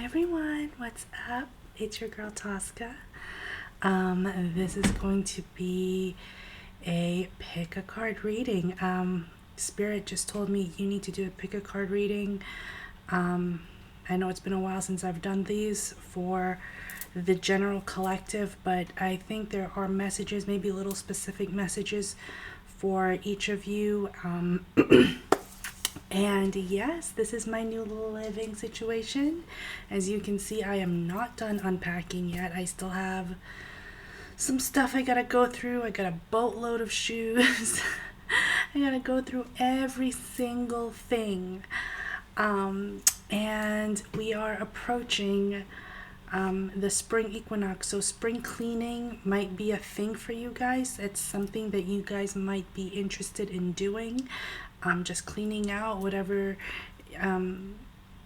everyone, what's up? It's your girl Tosca. This is going to be a pick a card reading. Spirit just told me you need to do a pick a card reading. I know it's been a while since I've done these for the general collective, but I think there are messages, maybe little specific messages for each of you. And yes, this is my new living situation. As you can see, I am not done unpacking yet. I still have some stuff I gotta go through. I got a boatload of shoes. I gotta go through every single thing. And we are approaching the spring equinox. So spring cleaning might be a thing for you guys. It's something that you guys might be interested in doing. Just cleaning out whatever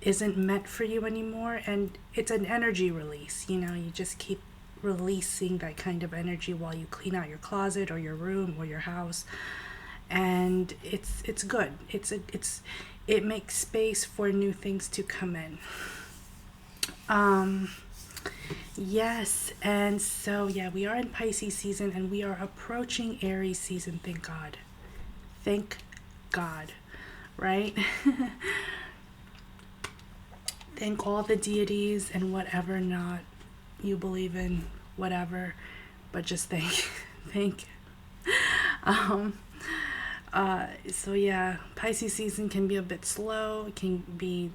isn't meant for you anymore. And it's an energy release. You just keep releasing that kind of energy while you clean out your closet or your room or your house. And it's good. It makes space for new things to come in. Yes, and so we are in Pisces season and we are approaching Aries season. Thank God, right? Thank all the deities and whatever not you believe in, whatever, but just thank. Pisces season can be a bit slow. It can be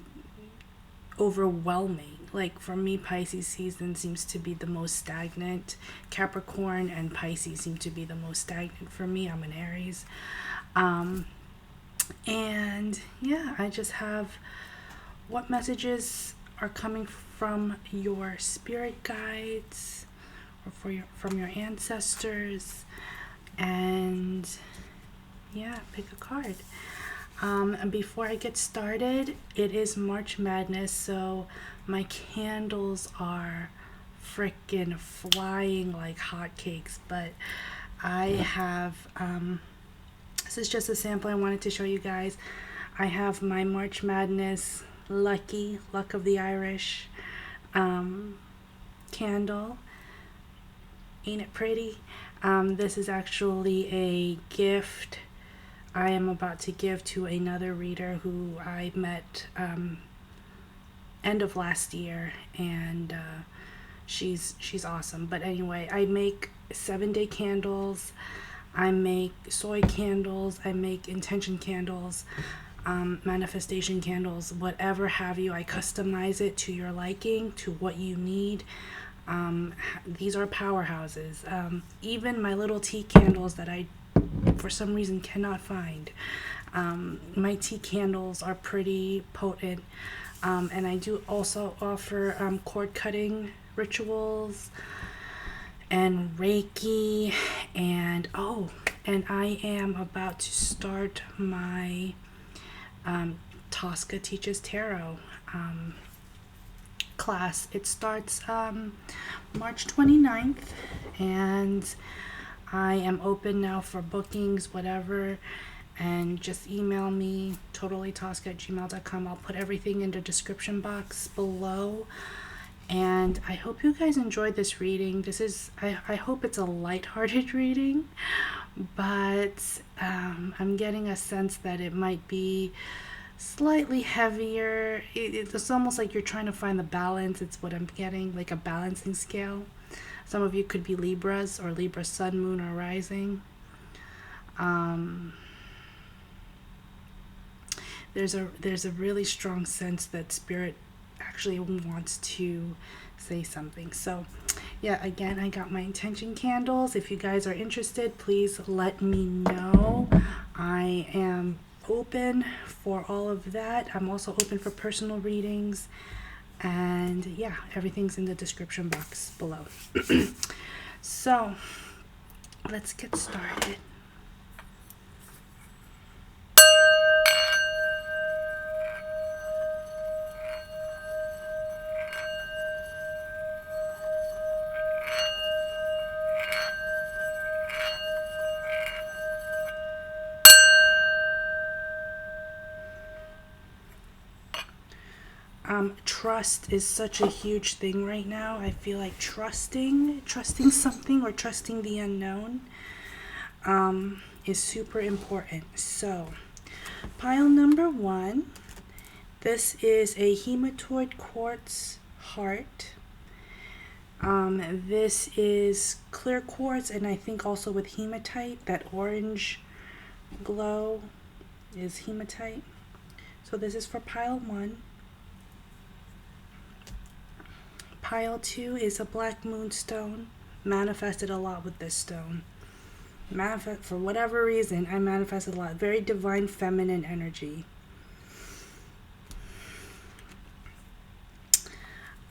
overwhelming. Like for me, Pisces season seems to be the most stagnant. Capricorn and Pisces seem to be the most stagnant for me. I'm an Aries. I just have what messages are coming from your spirit guides or from your ancestors, and pick a card. And before I get started, it is March Madness, so my candles are freaking flying like hotcakes, but I have this is just a sample I wanted to show you guys. I have my March Madness Luck of the Irish candle. Ain't it pretty? This is actually a gift I am about to give to another reader who I met end of last year, and she's awesome. But anyway, I make 7-day candles. I make soy candles. I make intention candles, manifestation candles, whatever have you. I customize it to your liking, to what you need. These are powerhouses. Even my little tea candles that I for some reason cannot find. My tea candles are pretty potent. And I do also offer cord cutting rituals and Reiki, and I am about to start my Tosca Teaches Tarot class. It starts March 29th, and I am open now for bookings, whatever, and just email me totallytosca@gmail.com. I'll put everything in the description box below. And I hope you guys enjoyed this reading. I hope it's a lighthearted reading, but I'm getting a sense that it might be slightly heavier. It's almost like you're trying to find the balance. It's what I'm getting, like a balancing scale. Some of you could be Libras or Libra sun, moon, or rising. There's a really strong sense that Spirit actually wants to say something. So again, I got my intention candles. If you guys are interested, please let me know. I am open for all of that. I'm also open for personal readings, and everything's in the description box below. So let's get started. Trust is such a huge thing right now. I feel like trusting something or trusting the unknown is super important. So, pile number 1, this is a hematoid quartz heart. This is clear quartz, and I think also with hematite, that orange glow is hematite. So this is for pile 1. Pile 2 is a black moonstone. Manifested a lot with this stone. For whatever reason, I manifested a lot. Very divine feminine energy.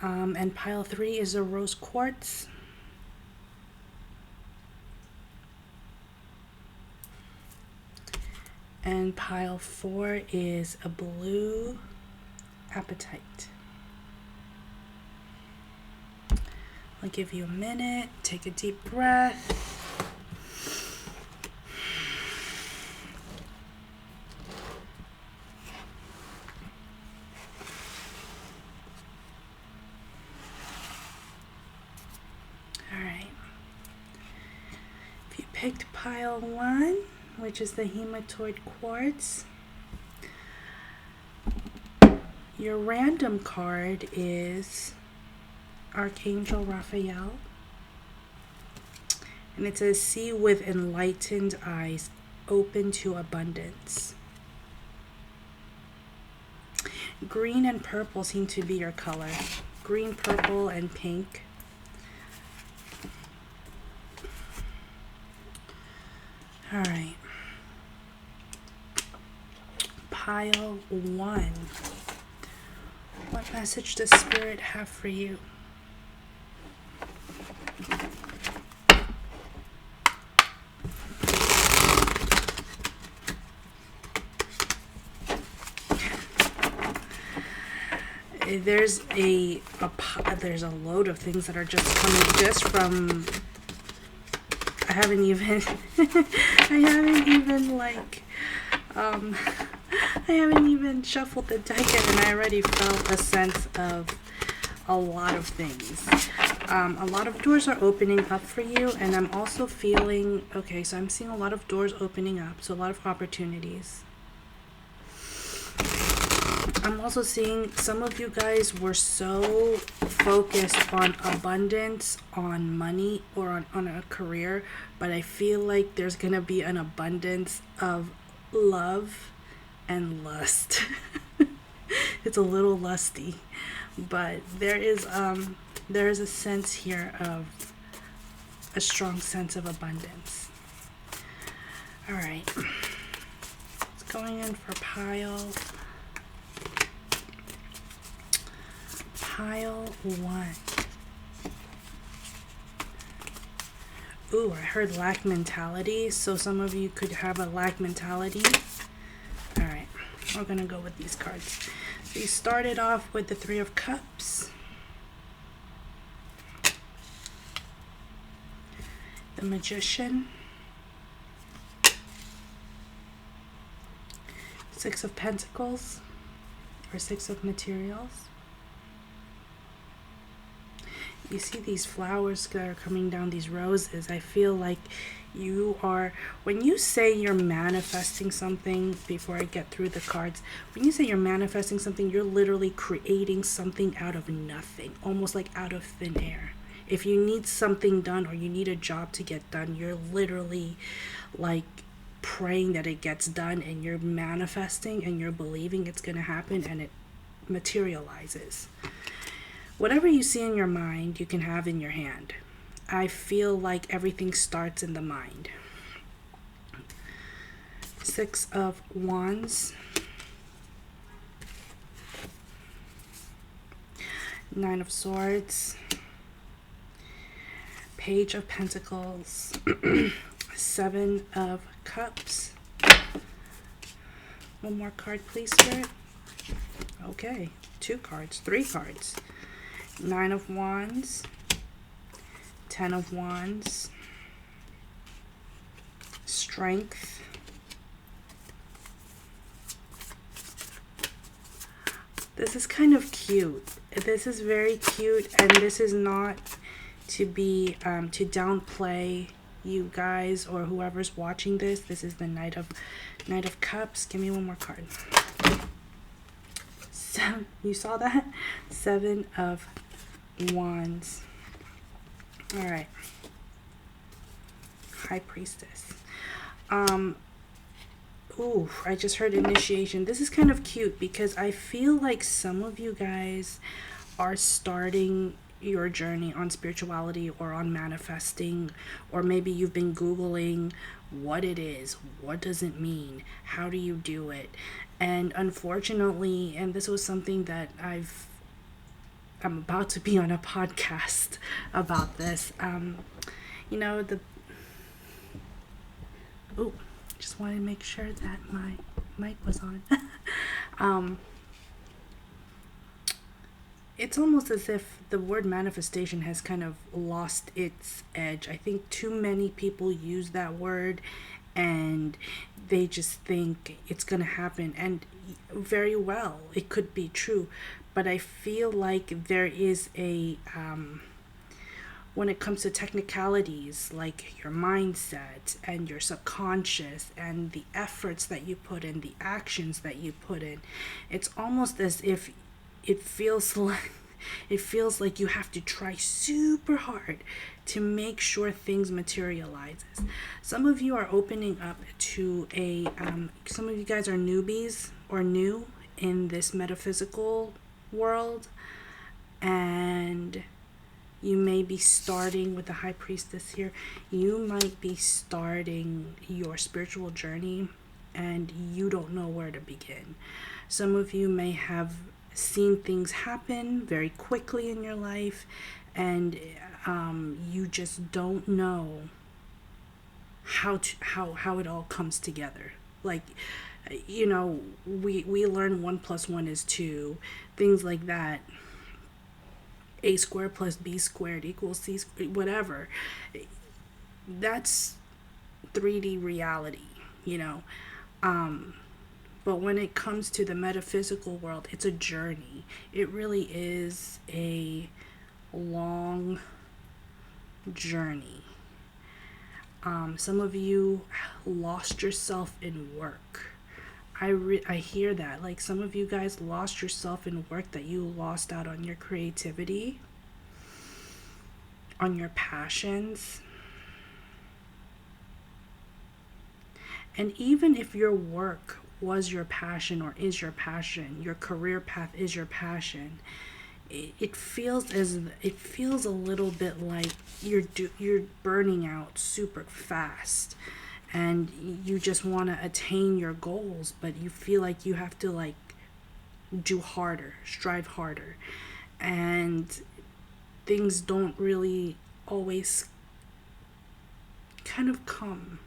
And pile 3 is a rose quartz. And pile 4 is a blue apatite. I'll give you a minute. Take a deep breath. All right. If you picked pile 1, which is the hematoid quartz, your random card is Archangel Raphael, and it says, see with enlightened eyes, open to abundance. Green and purple seem to be your color. Green, purple, and pink. All right. Pile 1. What message does Spirit have for you? There's a load of things that are just coming just from. I haven't even shuffled the deck yet, and I already felt a sense of a lot of things. A lot of doors are opening up for you, and I'm also feeling, okay, so I'm seeing a lot of doors opening up, so a lot of opportunities. I'm also seeing some of you guys were so focused on abundance, on money, or on a career, but I feel like there's going to be an abundance of love and lust. It's a little lusty, but there is a sense here of a strong sense of abundance. All right. It's going in for pile 1. Ooh, I heard lack mentality. So some of you could have a lack mentality. All right, we're gonna go with these cards. So you started off with the 3 of Cups, the Magician, 6 of Pentacles, or 6 of Materials. You see these flowers that are coming down, these roses. I feel like you are, when you say you're manifesting something, before I get through the cards, when you say you're manifesting something, you're literally creating something out of nothing, almost like out of thin air. If you need something done or you need a job to get done, you're literally like praying that it gets done, and you're manifesting and you're believing it's going to happen, and it materializes. Whatever you see in your mind, you can have in your hand. I feel like everything starts in the mind. 6 of Wands, 9 of Swords, Page of Pentacles, 7 of Cups. One more card, please, Spirit. Okay, 2 cards, 3 cards. 9 of Wands, 10 of Wands, Strength, This is kind of cute. This is very cute, and this is not to be to downplay you guys or whoever's watching this. This is the Knight of Cups. Give me one more card. So you saw that? 7 of Wands. All right. High Priestess. Ooh, I just heard initiation. This is kind of cute because I feel like some of you guys are starting your journey on spirituality or on manifesting, or maybe you've been Googling what it is, what does it mean, how do you do it? And unfortunately, and this was something that I'm about to be on a podcast about this. You know, just wanted to make sure that my mic was on. It's almost as if the word manifestation has kind of lost its edge. I think too many people use that word and they just think it's going to happen. And very well, it could be true. But I feel like there is a... when it comes to technicalities like your mindset and your subconscious and the efforts that you put in, the actions that you put in, it's almost as if it feels like you have to try super hard to make sure things materializes. Some of you are opening up to some of you guys are newbies or new in this metaphysical world, and you may be starting with the High Priestess here. You might be starting your spiritual journey and you don't know where to begin. Some of you may have seen things happen very quickly in your life, and you just don't know how it all comes together. Like, you know, we learn 1 + 1 is 2, things like that. A squared plus B squared equals C squared, whatever. That's 3D reality, you know. But when it comes to the metaphysical world, it's a journey. It really is a long journey. Some of you lost yourself in work. I hear that. Like, some of you guys lost yourself in work, that you lost out on your creativity, on your passions. And even if your work was your passion or is your passion, your career path is your passion, it feels a little bit like you're burning out super fast, and you just want to attain your goals, but you feel like you have to like do harder, strive harder, and things don't really always kind of come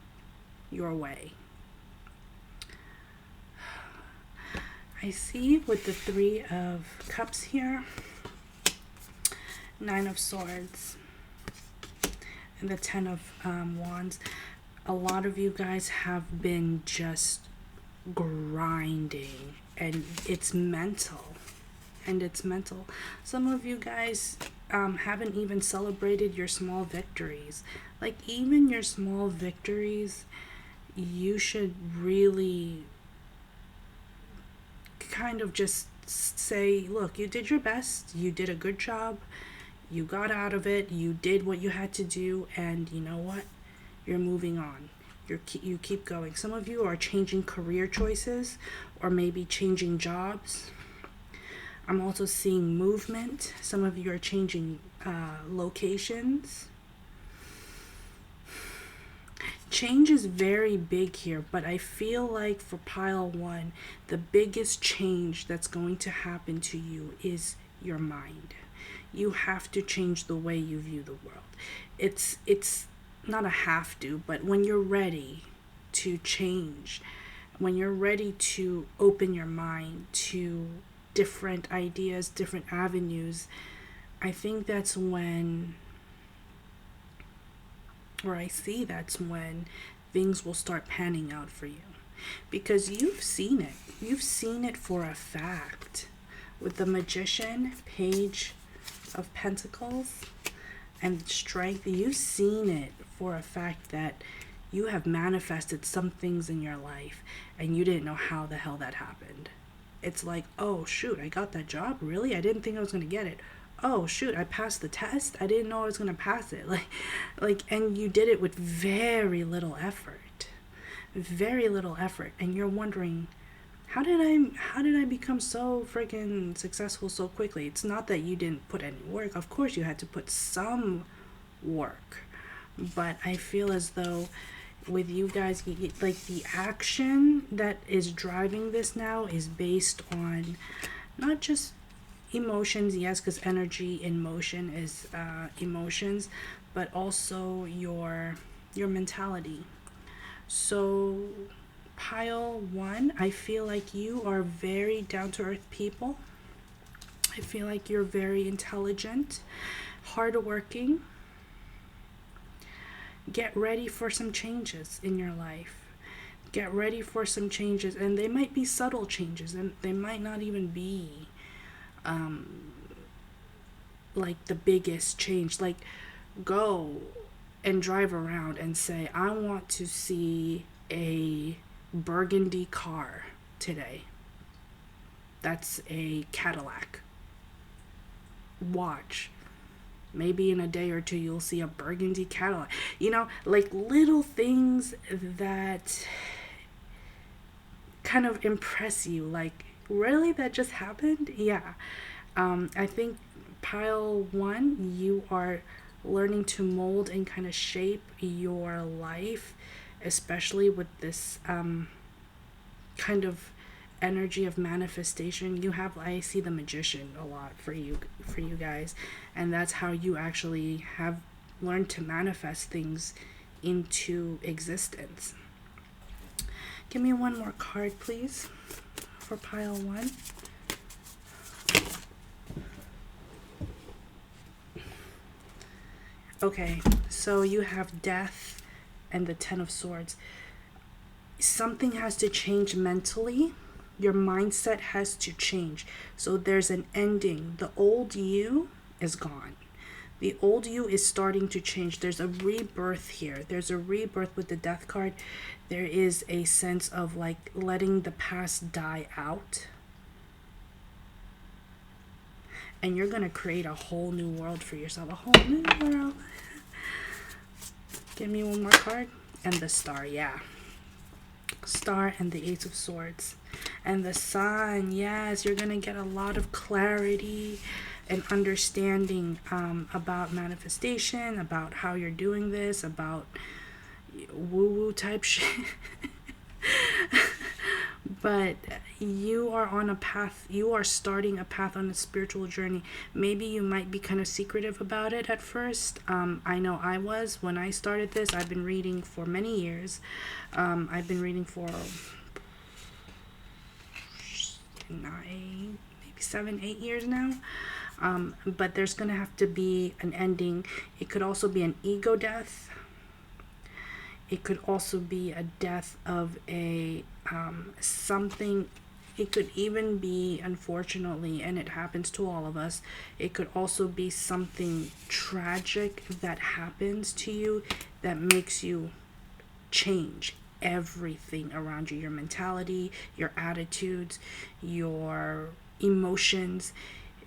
your way. I see with the 3 of Cups here, 9 of Swords, and the 10 of Wands. A lot of you guys have been just grinding, and it's mental. Some of you guys haven't even celebrated your small victories. Like, even your small victories, you should really kind of just say, look, you did your best, you did a good job, you got out of it, you did what you had to do, and you know what? You're moving on. You keep going. Some of you are changing career choices, or maybe changing jobs. I'm also seeing movement. Some of you are changing locations. Change is very big here, but I feel like for pile 1, the biggest change that's going to happen to you is your mind. You have to change the way you view the world. It's not a have to, but when you're ready to change, when you're ready to open your mind to different ideas, different avenues, I think that's when, or I see that's when things will start panning out for you, because you've seen it for a fact. With the Magician, Page of Pentacles, and Strength, you've seen it for a fact that you have manifested some things in your life and you didn't know how the hell that happened. It's like, oh shoot, I got that job? Really? I didn't think I was going to get it. Oh shoot, I passed the test? I didn't know I was going to pass it. And you did it with very little effort. Very little effort. And you're wondering, how did I become so freaking successful so quickly? It's not that you didn't put any work. Of course you had to put some work. But I feel as though with you guys, like the action that is driving this now is based on not just emotions, yes, because energy in motion is emotions, but also your mentality. So pile 1, I feel like you are very down to earth people. I feel like you're very intelligent, hardworking. Get ready for some changes in your life. Get ready for some changes, and they might be subtle changes, and they might not even be like the biggest change. Like, go and drive around and say, I want to see a burgundy car today. That's a Cadillac. Watch. Maybe in a day or two you'll see a burgundy Cadillac. Like little things that kind of impress you. Like, really? That just happened? Yeah. I think pile 1, you are learning to mold and kind of shape your life, especially with this kind of energy of manifestation. I see the Magician a lot for you guys, and that's how you actually have learned to manifest things into existence. Give me one more card, please, for pile 1. Okay, so you have Death and the 10 of Swords. Something has to change mentally. Your mindset has to change. So there's an ending. The old you is gone. The old you is starting to change. There's a rebirth here. There's a rebirth with the Death card. There is a sense of like letting the past die out. And you're going to create a whole new world for yourself. A whole new world. Give me one more card. And the Star, yeah. Star and the Ace of Swords. And the Sun, yes, you're going to get a lot of clarity and understanding about manifestation, about how you're doing this, about woo-woo type shit. But you are on a path, you are starting a path on a spiritual journey. Maybe you might be kind of secretive about it at first. I know I was when I started this. I've been reading for many years. I've been reading for 9, maybe 7, 8 years now. But there's going to have to be an ending. It could also be an ego death. It could also be a death of a something. It could even be, unfortunately, and it happens to all of us, it could also be something tragic that happens to you that makes you change everything around you. Your mentality, your attitudes, your emotions.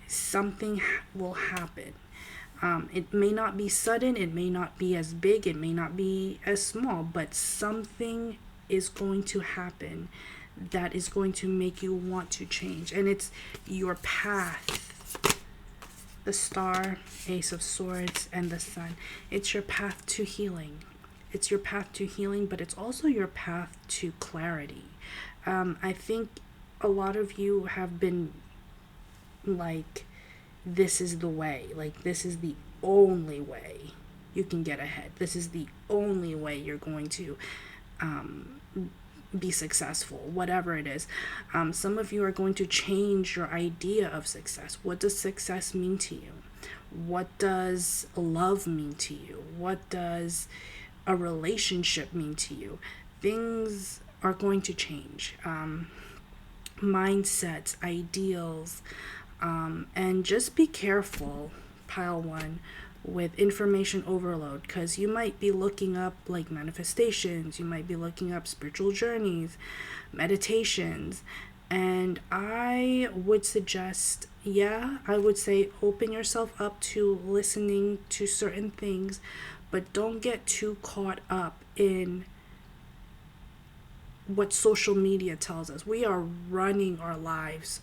Something will happen. It may not be sudden, it may not be as big, it may not be as small, but something is going to happen that is going to make you want to change. And it's your path. The Star, Ace of Swords, and the Sun. It's your path to healing. It's your path to healing, but it's also your path to clarity. I think a lot of you have been like, this is the way. Like, this is the only way you can get ahead. This is the only way you're going to be successful, whatever it is. Some of you are going to change your idea of success. What does success mean to you? What does love mean to you? What does a relationship mean to you? Things are going to change. Mindsets, ideals, And just be careful, pile one, with information overload, because you might be looking up like manifestations, you might be looking up spiritual journeys, meditations, and I would suggest, I would say open yourself up to listening to certain things, but don't get too caught up in what social media tells us. We are running our lives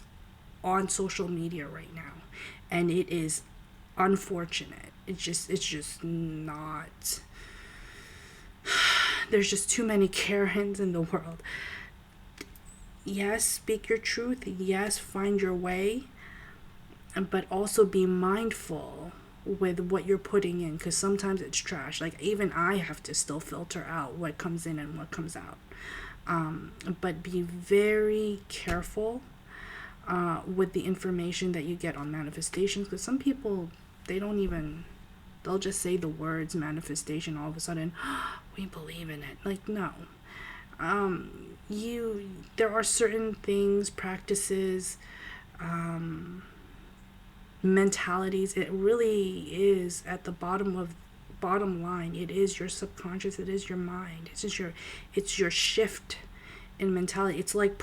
on social media right now, and it is unfortunate. It's just not. There's just too many Karens in the world. Yes, speak your truth. Yes, find your way, but also be mindful with what you're putting in, because sometimes it's trash. Like, even I have to still filter out what comes in and what comes out. But be very careful with the information that you get on manifestations, because some people, they'll just say the words manifestation, all of a sudden we believe in it. Like, no. There are certain things, practices, mentalities. It really is at the bottom line. It is your subconscious. It is your mind. It's your shift in mentality. It's like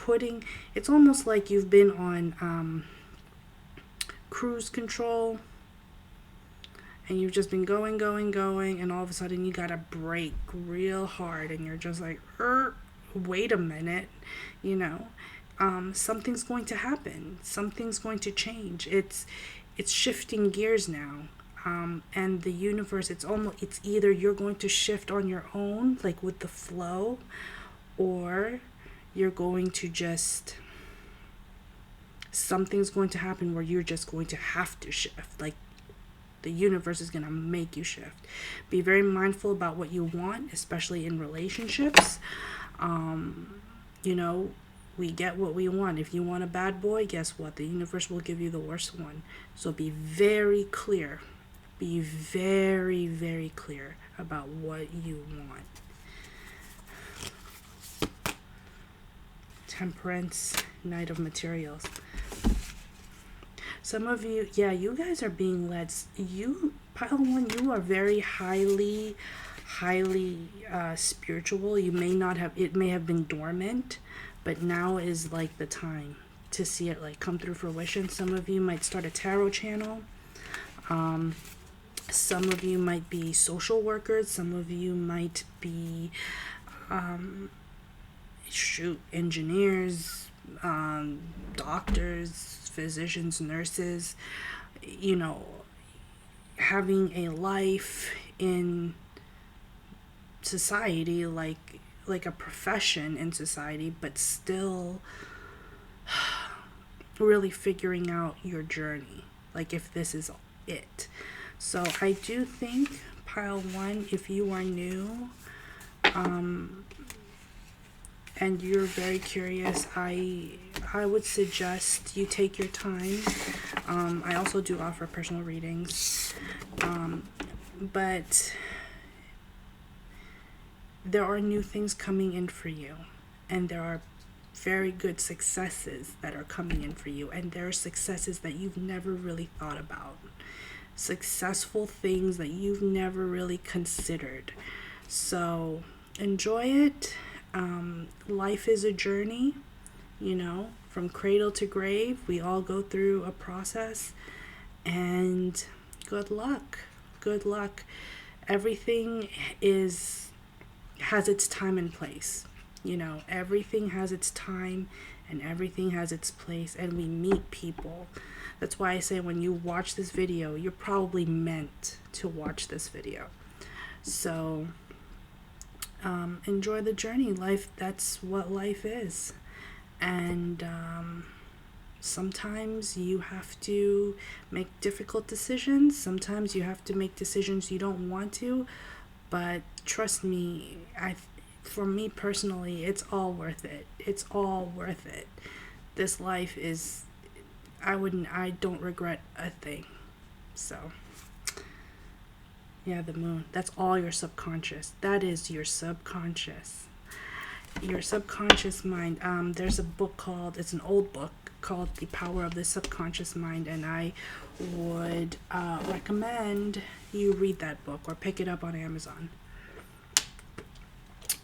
it's almost like you've been on cruise control, and you've just been going, and all of a sudden you gotta brake real hard, and you're just like, wait a minute, something's going to happen. Something's going to change. It's shifting gears now. And the universe, it's either you're going to shift on your own, like with the flow, or you're going to something's going to happen where you're just going to have to shift. Like, the universe is going to make you shift. Be very mindful about what you want, especially in relationships. We get what we want. If you want a bad boy, guess what? The universe will give you the worst one. So be very clear. Be very, very clear about what you want. Temperance, Knight of Materials. Some of you, you guys are being led. Pile one, you are very highly spiritual. You may not have, it may have been dormant, but now is like the time to see it like come through fruition. Some of you might start a tarot channel. Some of you might be social workers. Some of you might be engineers, doctors, physicians, nurses, having a life in society, like a profession in society, but still really figuring out your journey, like if this is it. So I do think, pile one, if you are new, and you're very curious, I would suggest you take your time. I also do offer personal readings, but there are new things coming in for you, and there are very good successes that are coming in for you, and there are successes that you've never really thought about, successful things that you've never really considered. So enjoy it. Life is a journey, from cradle to grave. We all go through a process, and good luck. Everything has its time and place. Everything has its time and everything has its place, and we meet people. That's why I say, when you watch this video, you're probably meant to watch this video. So enjoy the journey. That's what life is. And sometimes you have to make difficult decisions. Sometimes you have to make decisions you don't want to. But trust me, for me personally, it's all worth it. It's all worth it. This life is, I don't regret a thing. So, the moon. That's all your subconscious. That is your subconscious. Your subconscious mind. There's a book it's an old book called The Power of the Subconscious Mind, and I would recommend you read that book or pick it up on Amazon.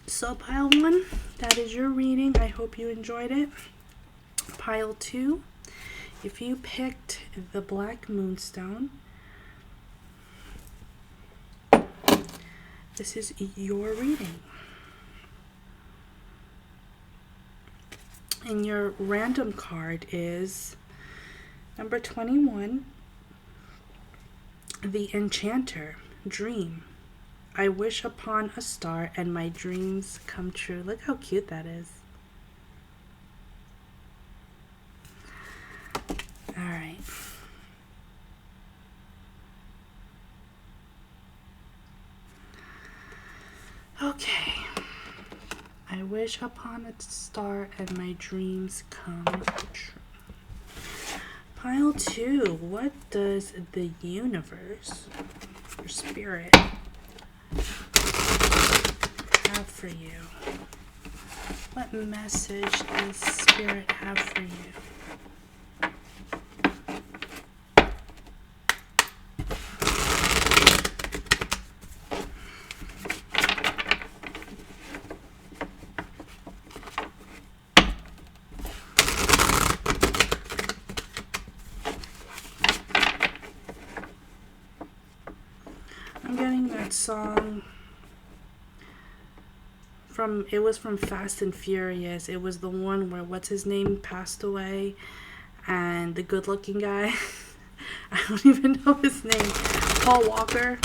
So pile 1, that is your reading. I hope you enjoyed it. Pile 2, if you picked the Black Moonstone, this is your reading. And your random card is number 21, the Enchanter, Dream. I wish upon a star and my dreams come true. Look how cute that is. All right. Okay. I wish upon a star and my dreams come true. Pile 2. What does the universe or spirit have for you? What message does spirit have for you? I'm getting that song from, it was from Fast and Furious. It was the one where what's his name passed away, and the good looking guy, I don't even know his name, Paul Walker.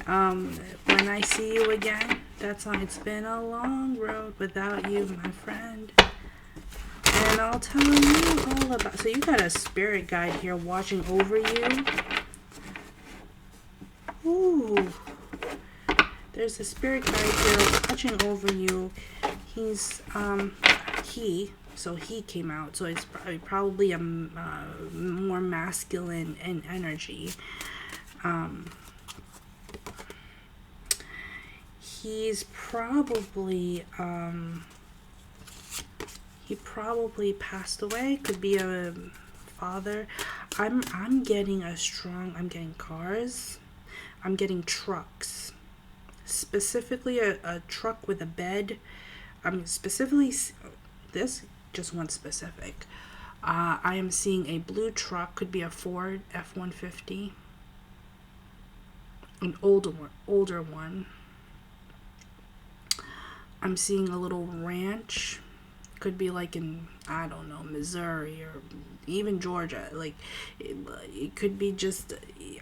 When I See You Again, that song. It's been a long road without you, my friend, and I'll tell you all about. So you got a spirit guide here watching over you. Ooh, there's a spirit guide here watching over you. He's he came out, so it's probably a more masculine in energy. He's probably he probably passed away. Could be a father. I'm getting I'm getting cars. I'm getting trucks, specifically a truck with a bed. Specifically, this just one specific. I am seeing a blue truck, could be a Ford F-150, an older one. I'm seeing a little ranch, could be like in, I don't know, Missouri or even Georgia. Like it could be just,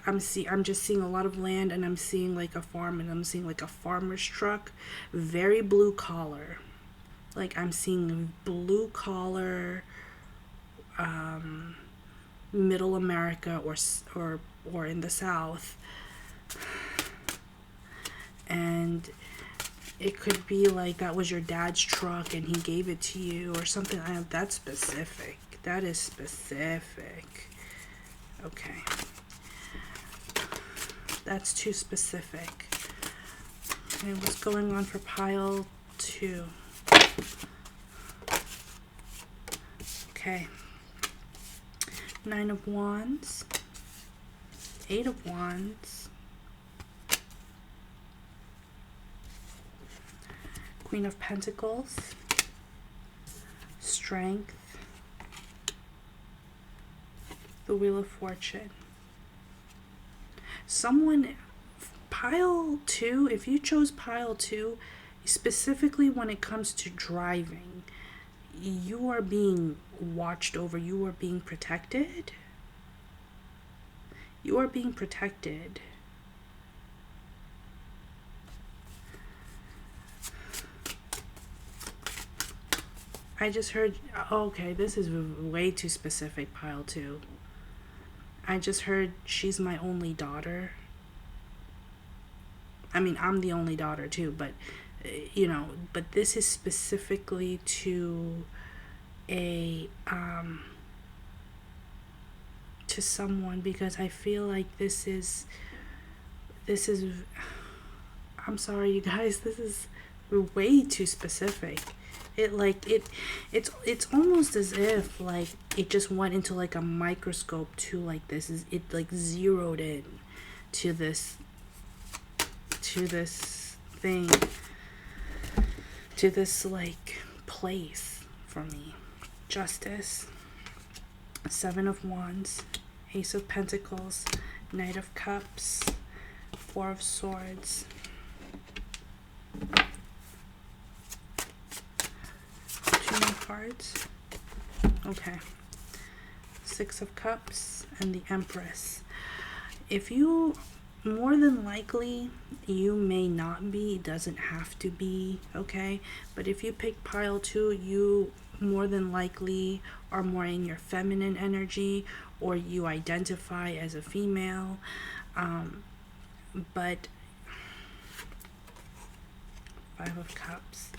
I'm just seeing a lot of land, and I'm seeing like a farm, and I'm seeing like a farmer's truck, very blue collar. Like I'm seeing blue collar, middle America or in the South, and it could be like that was your dad's truck and he gave it to you or something. That's specific. That is specific. Okay. That's too specific. Okay, what's going on for pile 2? Okay. 9 of Wands. 8 of Wands. Queen of Pentacles. Strength. The Wheel of Fortune. Pile 2, if you chose pile 2, specifically when it comes to driving, you are being watched over. You are being protected. You are being protected. I just heard, okay, this is way too specific, pile 2. I just heard she's my only daughter. I mean, I'm the only daughter too, but, but this is specifically to to someone, because I feel like this is, I'm sorry, you guys, this is way too specific. It's almost as if like it just went into like a microscope to like this is it like zeroed in to this thing, to this like place for me. Justice, Seven of Wands, Ace of Pentacles, Knight of Cups, Four of Swords, two more cards. Okay. Six of Cups and the Empress. If you, more than likely, you may not be, it doesn't have to be, okay? But if you pick pile 2, you more than likely are more in your feminine energy, or you identify as a female. But Five of Cups.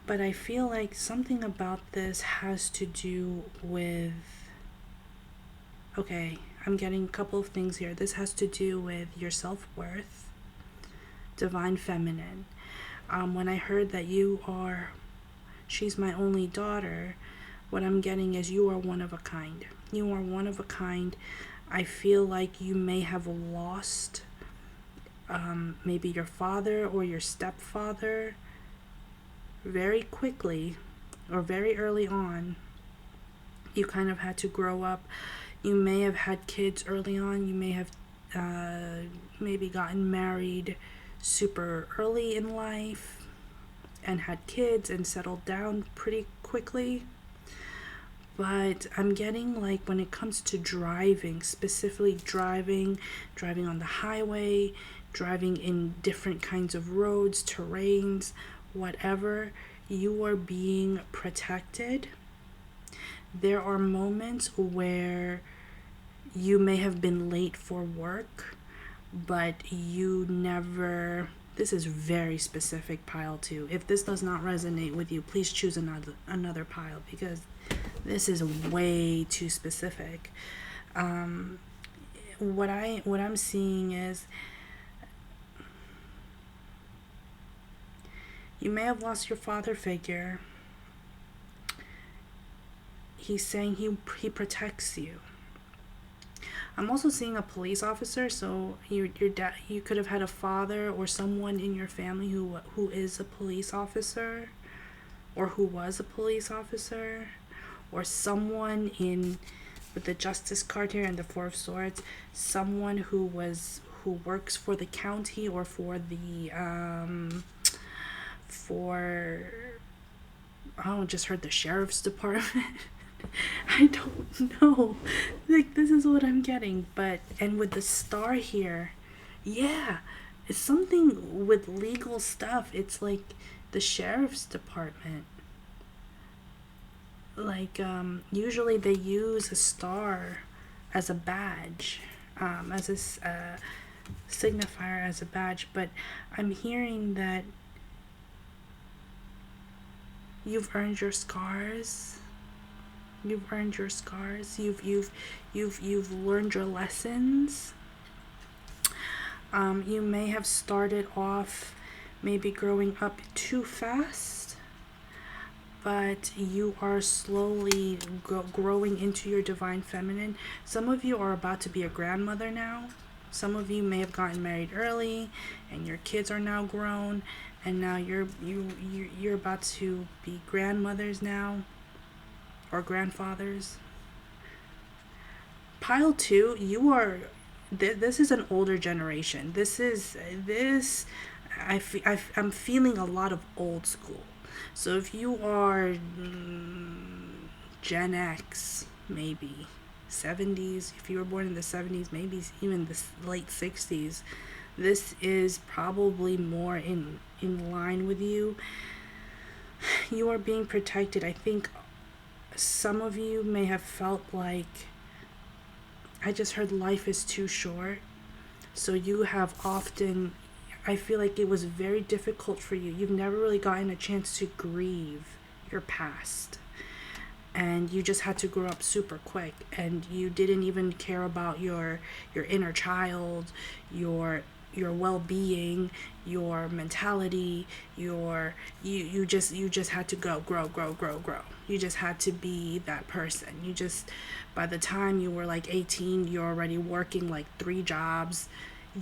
But I feel like something about this has to do with, okay, I'm getting a couple of things here. This has to do with your self-worth, divine feminine. When I heard that she's my only daughter, what I'm getting is you are one of a kind. You are one of a kind. I feel like you may have lost maybe your father or your stepfather very quickly or very early on. You kind of had to grow up. You may have had kids early on. You may have maybe gotten married super early in life and had kids and settled down pretty quickly. But I'm getting like when it comes to driving, specifically driving on the highway, driving in different kinds of roads, terrains, whatever, you are being protected. There are moments where you may have been late for work, but you never, this is very specific, pile 2. If this does not resonate with you, please choose another pile, because this is way too specific. What I'm seeing is you may have lost your father figure. He's saying he protects you. I'm also seeing a police officer, so your dad, you could have had a father or someone in your family who is a police officer, or who was a police officer, or someone with the Justice card here and the Four of Swords, someone who works for the county or for the just heard the sheriff's department. I don't know. Like, this is what I'm getting. But, and with the star here, yeah, it's something with legal stuff. It's like the sheriff's department. Like, usually they use a star as a badge, as a signifier, as a badge. But I'm hearing that you've earned your scars. You've earned your scars. You've learned your lessons. You may have started off maybe growing up too fast, but you are slowly growing into your divine feminine. Some of you are about to be a grandmother now. Some of you may have gotten married early, and your kids are now grown, and now you're about to be grandmothers now, or grandfathers. Pile 2, you are. This is an older generation. I'm feeling a lot of old school. So if you are Gen X, maybe 70s, if you were born in the 70s, maybe even the late 60s, this is probably more in line with you. You are being protected. I think some of you may have felt like, I just heard life is too short. So you have often, I feel like it was very difficult for you. You've never really gotten a chance to grieve your past. And you just had to grow up super quick. And you didn't even care about your inner child, your your well-being, your mentality, you just had to grow. You just had to be that person. You just, by the time you were like 18, you're already working like 3 jobs.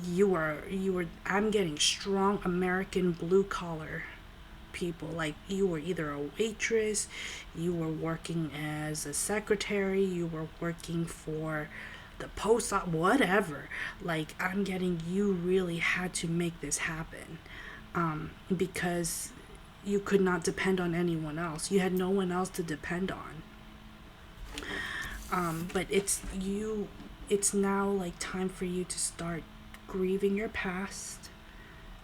You were I'm getting strong American blue collar people. Like, you were either a waitress, you were working as a secretary, you were working for the post office, whatever. Like, I'm getting, you really had to make this happen, because you could not depend on anyone else. You had no one else to depend on. But it's now like time for you to start grieving your past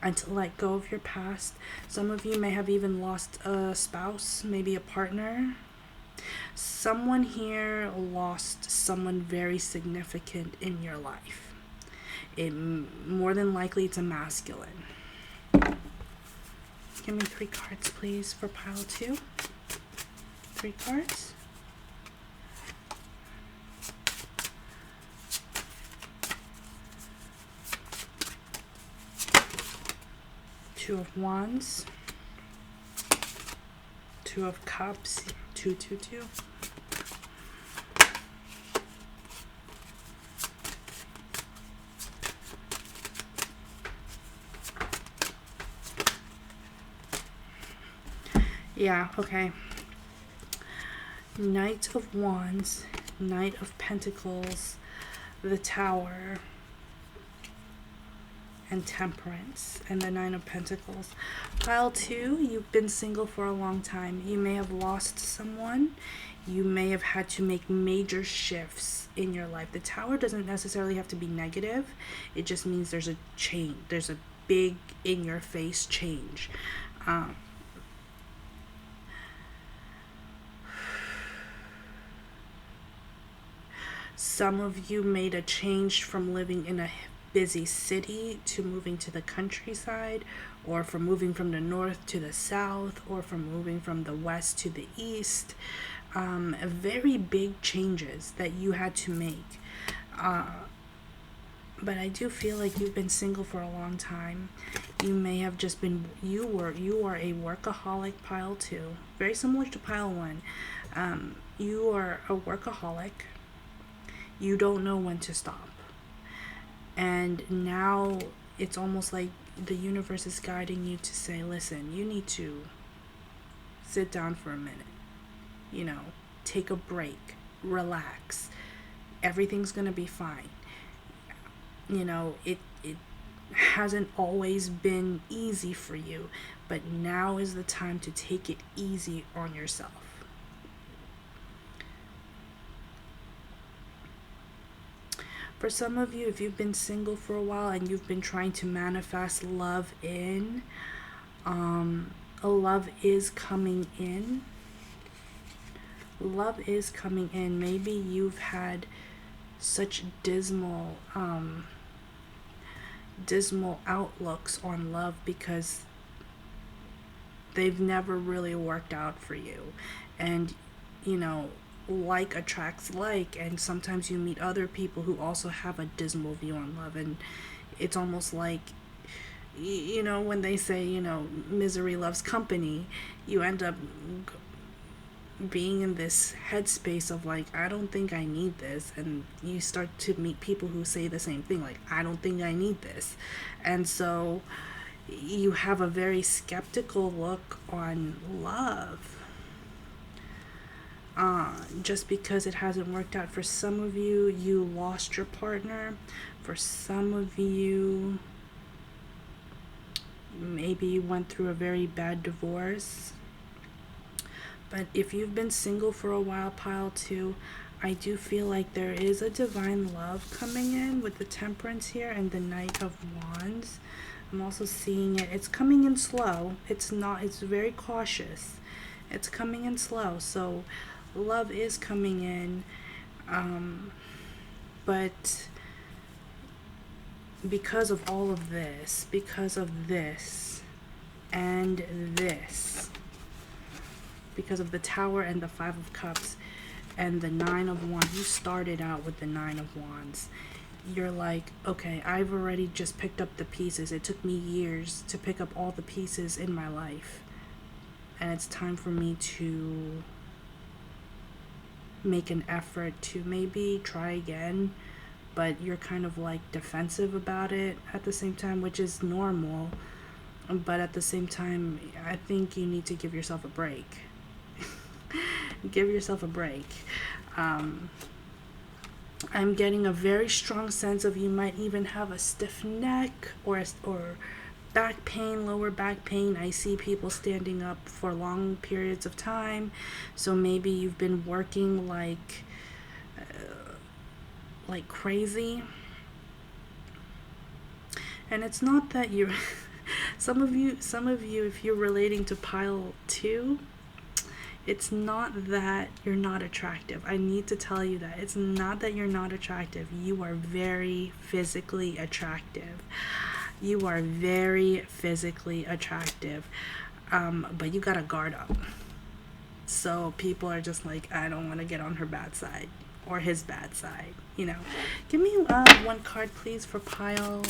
and to let go of your past. Some of you may have even lost a spouse, maybe a partner. Someone here lost someone very significant in your life. More than likely it's a masculine. Give me 3 cards, please, for pile 2. 3 cards. Two of Wands, 2 of Cups, 2, 2, 2. Yeah, okay. Knight of Wands, Knight of Pentacles, the Tower, and Temperance, and the 9 of Pentacles. Pile 2, you've been single for a long time. You may have lost someone. You may have had to make major shifts in your life. The Tower doesn't necessarily have to be negative. It just means there's a change. There's a big in-your-face change. Some of you made a change from living in a busy city to moving to the countryside, or from moving from the north to the south, or from moving from the west to the east. Very big changes that you had to make. But I do feel like you've been single for a long time. You may have just been, you are a workaholic, pile 2. Very similar to pile 1. You are a workaholic. You don't know when to stop. And now it's almost like the universe is guiding you to say, listen, you need to sit down for a minute. Take a break, relax. Everything's going to be fine. It hasn't always been easy for you, but now is the time to take it easy on yourself. For some of you, if you've been single for a while and you've been trying to manifest love in, love is coming in. Love is coming in. Maybe you've had such dismal outlooks on love because they've never really worked out for you. And, like attracts like, and sometimes you meet other people who also have a dismal view on love, and it's almost like, when they say, misery loves company, you end up being in this headspace of like, I don't think I need this, and you start to meet people who say the same thing, like, I don't think I need this, and so you have a very skeptical look on love. Just because it hasn't worked out. For some of you, you lost your partner. For some of you, maybe you went through a very bad divorce. But if you've been single for a while, pile 2, I do feel like there is a divine love coming in with the Temperance here and the Knight of Wands. I'm also seeing it. It's coming in slow. It's very cautious. It's coming in slow. So love is coming in, but because of all of this, because of this and this, because of the Tower and the 5 of Cups and the 9 of Wands, you started out with the 9 of Wands. you're like, okay, I've already just picked up the pieces. It took me years to pick up all the pieces in my life. And it's time for me to make an effort to maybe try again. But you're kind of like defensive about it at the same time, which is normal. But at the same time, I think you need to give yourself a break. Give yourself a break. I'm getting a very strong sense of you might even have a stiff neck or back pain, lower back pain. I see people standing up for long periods of time. So maybe you've been working like crazy. And it's not that you're some of you if you're relating to pile 2, it's not that you're not attractive. I need to tell you that. It's not that you're not attractive. You are very physically attractive. You are very physically attractive. But you gotta guard up. So people are just like, I don't want to get on her bad side or his bad side, you know. Give me one card, please, for pile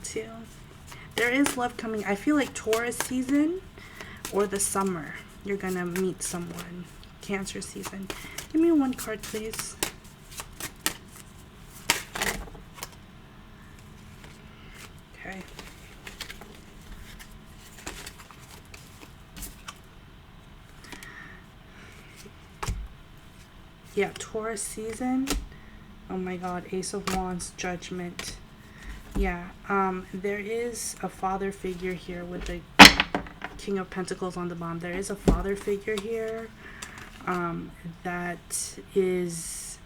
2. There is love coming. I feel like Taurus season or the summer, you're gonna meet someone. Cancer season. Give me one card, please. Okay. Yeah, Taurus season. Oh my God, Ace of Wands, Judgment. Yeah, there is a father figure here with the King of Pentacles on the bottom. There is a father figure here that is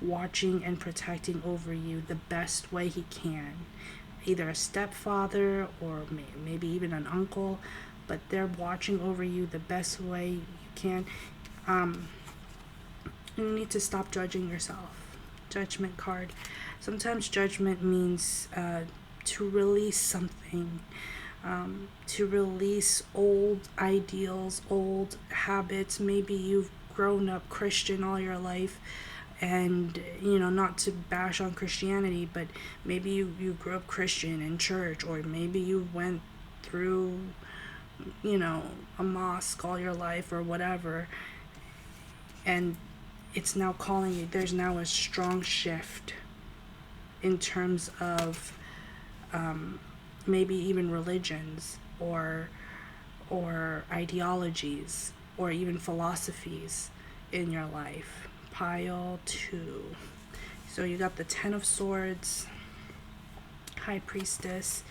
watching and protecting over you the best way he can. Either a stepfather or maybe even an uncle, but they're watching over you the best way you can. You need to stop judging yourself. Judgment card. Sometimes judgment means to release something, to release old ideals, old habits. Maybe you've grown up Christian all your life, and you know, not to bash on Christianity, but maybe you grew up Christian in church, or maybe you went through, you know, a mosque all your life or whatever, and it's now calling you. There's now a strong shift in terms of maybe even religions or ideologies or even philosophies in your life. Pile 2. So you got the 10 of Swords, High Priestess,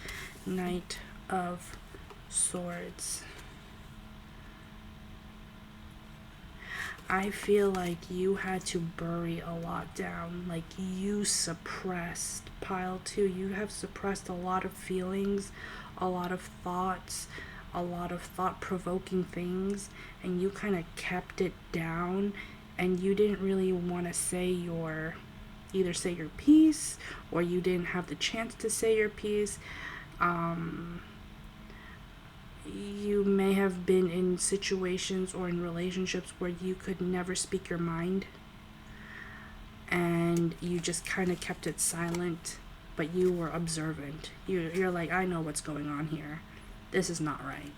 Knight of Swords. I feel like you had to bury a lot down. Like you suppressed, pile 2. You have suppressed a lot of feelings, a lot of thoughts, a lot of thought-provoking things, and you kind of kept it down, and you didn't really want to say either say your piece, or you didn't have the chance to say your piece. You may have been in situations or in relationships where you could never speak your mind, and you just kind of kept it silent, but you were observant. You're like, I know what's going on here. This is not right.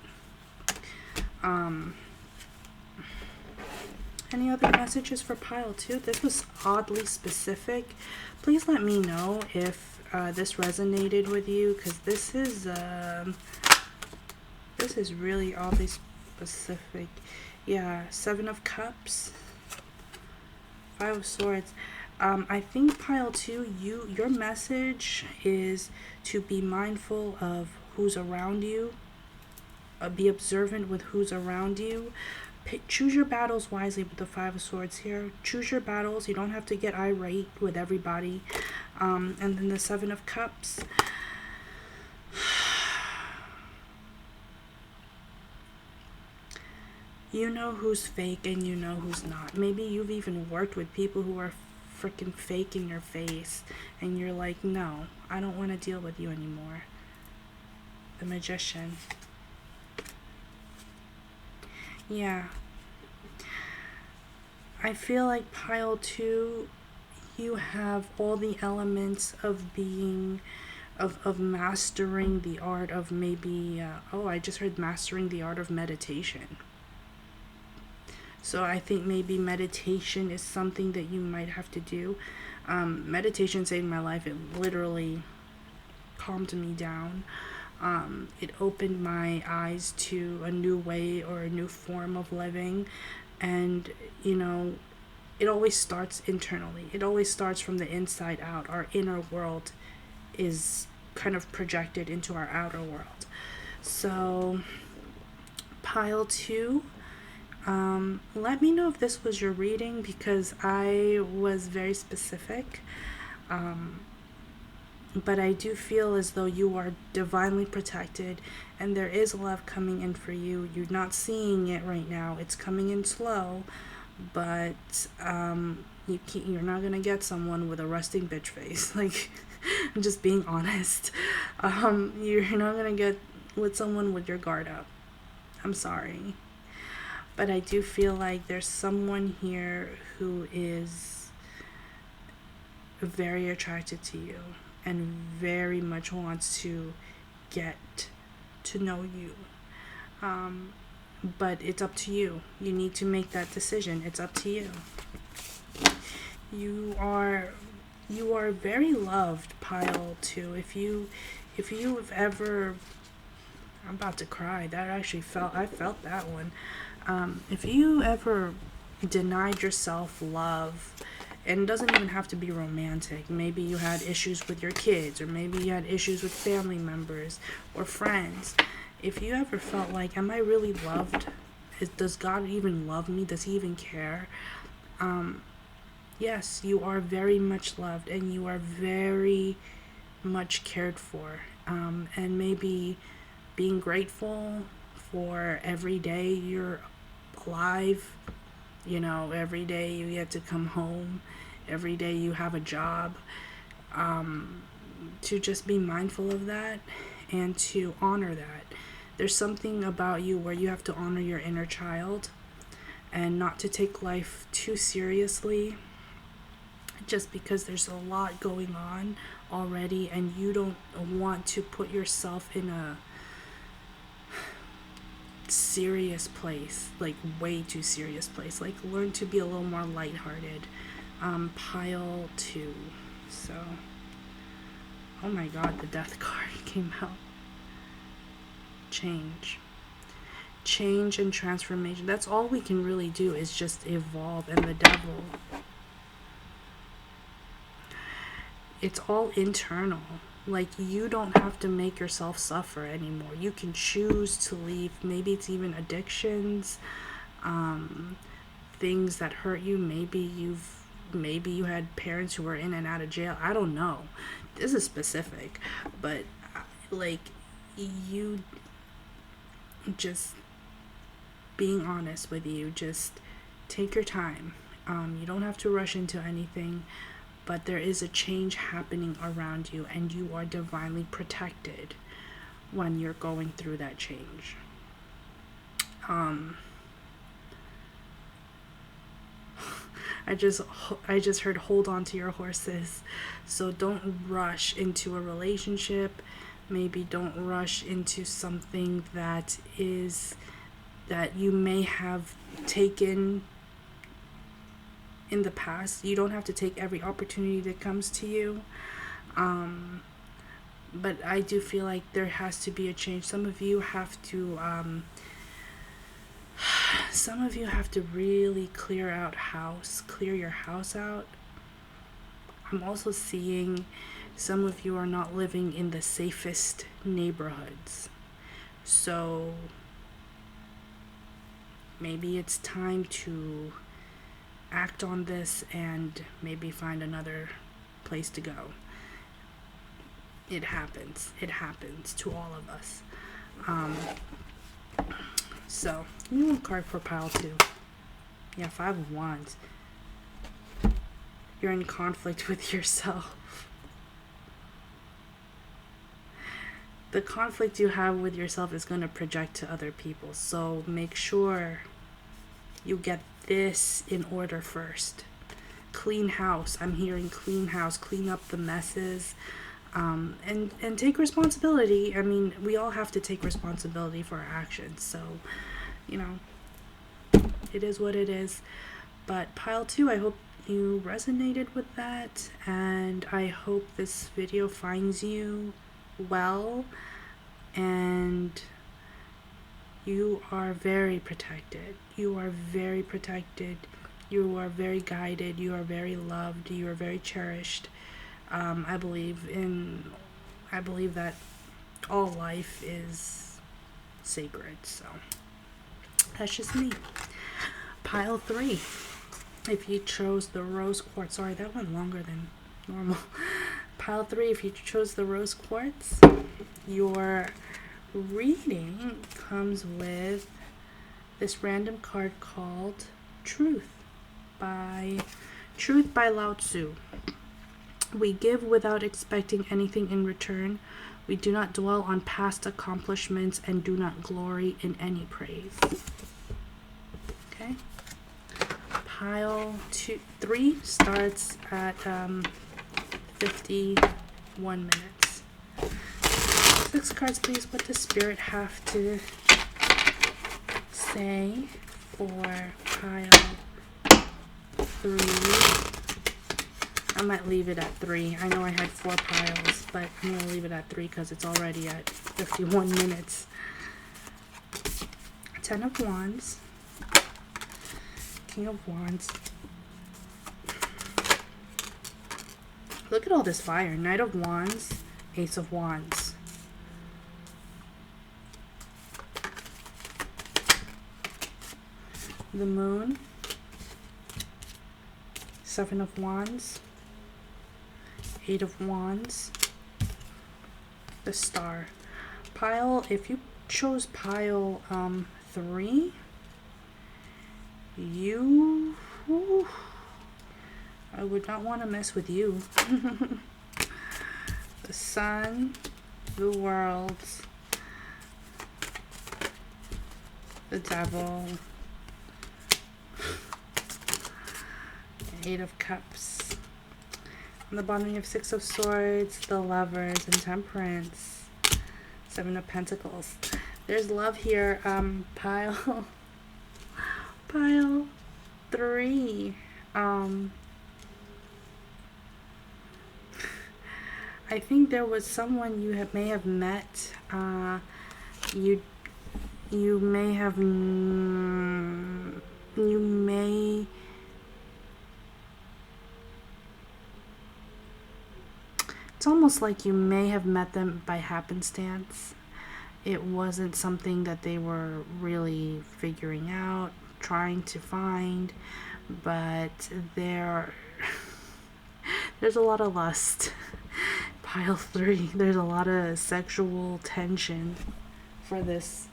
Any other messages for pile 2? This was oddly specific. Please let me know if this resonated with you, because this is really oddly specific. Yeah, 7 of Cups, 5 of Swords. I think pile 2, your message is to be mindful of who's around you. Be observant with who's around you. Choose your battles wisely with the 5 of Swords here. Choose your battles. You don't have to get irate with everybody. And then the 7 of Cups. You know who's fake and you know who's not. Maybe you've even worked with people who are freaking fake in your face, and you're like, no, I don't want to deal with you anymore. The Magician. Yeah. I feel like pile 2, You have all the elements of being, of mastering the art of maybe, I just heard mastering the art of meditation. So I think maybe meditation is something that you might have to do. Meditation saved my life. It literally calmed me down. It opened my eyes to a new way or a new form of living. And, it always starts internally. It always starts from the inside out. Our inner world is kind of projected into our outer world. So, pile 2. Let me know if this was your reading, because I was very specific. But I do feel as though you are divinely protected, and there is love coming in for you. You're not seeing it right now. It's coming in slow, but you're not gonna get someone with a resting bitch face. Like, I'm just being honest. You're not gonna get with someone with your guard up. I'm sorry. But I do feel like there's someone here who is very attracted to you and very much wants to get to know you. But it's up to you. You need to make that decision. It's up to you. You are very loved, pile 2. If you've ever, I'm about to cry. I felt that one. If you ever denied yourself love, and it doesn't even have to be romantic. Maybe you had issues with your kids, or maybe you had issues with family members or friends. If you ever felt like, am I really loved? Does God even love me? Does he even care? Yes, you are very much loved, and you are very much cared for. And maybe being grateful for every day you're alive. Every day you get to come home, every day you have a job, to just be mindful of that and to honor that. There's something about you where you have to honor your inner child and not to take life too seriously, just because there's a lot going on already, and you don't want to put yourself in a serious place, like way too serious place. Like, learn to be a little more lighthearted. Pile 2. So, oh my god, the death card came out. Change and transformation. That's all we can really do, is just evolve. And the devil, it's all internal. Like, you don't have to make yourself suffer anymore. You can choose to leave. Maybe it's even addictions, things that hurt you. Maybe you had parents who were in and out of jail. I don't know. This is specific, but like, you just being honest with you, just take your time. You don't have to rush into anything. But there is a change happening around you, and you are divinely protected when you're going through that change. I just heard, hold on to your horses. So don't rush into a relationship. Maybe don't rush into something that you may have taken in the past. You don't have to take every opportunity that comes to you. But I do feel like there has to be a change. Some of you have to really clear your house out. I'm also seeing some of you are not living in the safest neighborhoods. So maybe it's time to act on this and maybe find another place to go. It happens to all of us. So, you want a card for pile 2. Yeah, 5 of Wands. You're in conflict with yourself. The conflict you have with yourself is going to project to other people. So make sure you get this in order first. clean house. I'm hearing clean house, clean up the messes, and take responsibility. I mean, we all have to take responsibility for our actions. So, you know, it is what it is. But pile 2, I hope you resonated with that, and I hope this video finds you well, and you are very protected. You are very protected. You are very guided. You are very loved. You are very cherished. I believe that all life is sacred. So that's just me. Pile 3. If you chose the rose quartz, sorry, that went longer than normal. Pile 3, if you chose the rose quartz, your reading comes with this random card called Truth by Lao Tzu. We give without expecting anything in return. We do not dwell on past accomplishments and do not glory in any praise. Okay. Pile 3 starts at 51 minutes. 6 cards, please. What does Spirit have to say for pile 3? I might leave it at 3. I know I had 4 piles, but I'm going to leave it at 3 because it's already at 51 minutes. 10 of Wands. King of Wands. Look at all this fire. Knight of Wands, Ace of Wands. The Moon, 7 of Wands, 8 of Wands, the Star. Pile, if you chose pile 3, I would not want to mess with you. The Sun, the World, the Devil, 8 of Cups. On the bottom you have 6 of Swords, the Lovers, and Temperance, 7 of Pentacles. There's love here. Pile 3. I think there was someone you may have met. You may. It's almost like you may have met them by happenstance. It wasn't something that they were really figuring out, trying to find, but there's a lot of lust. Pile 3, there's a lot of sexual tension for this.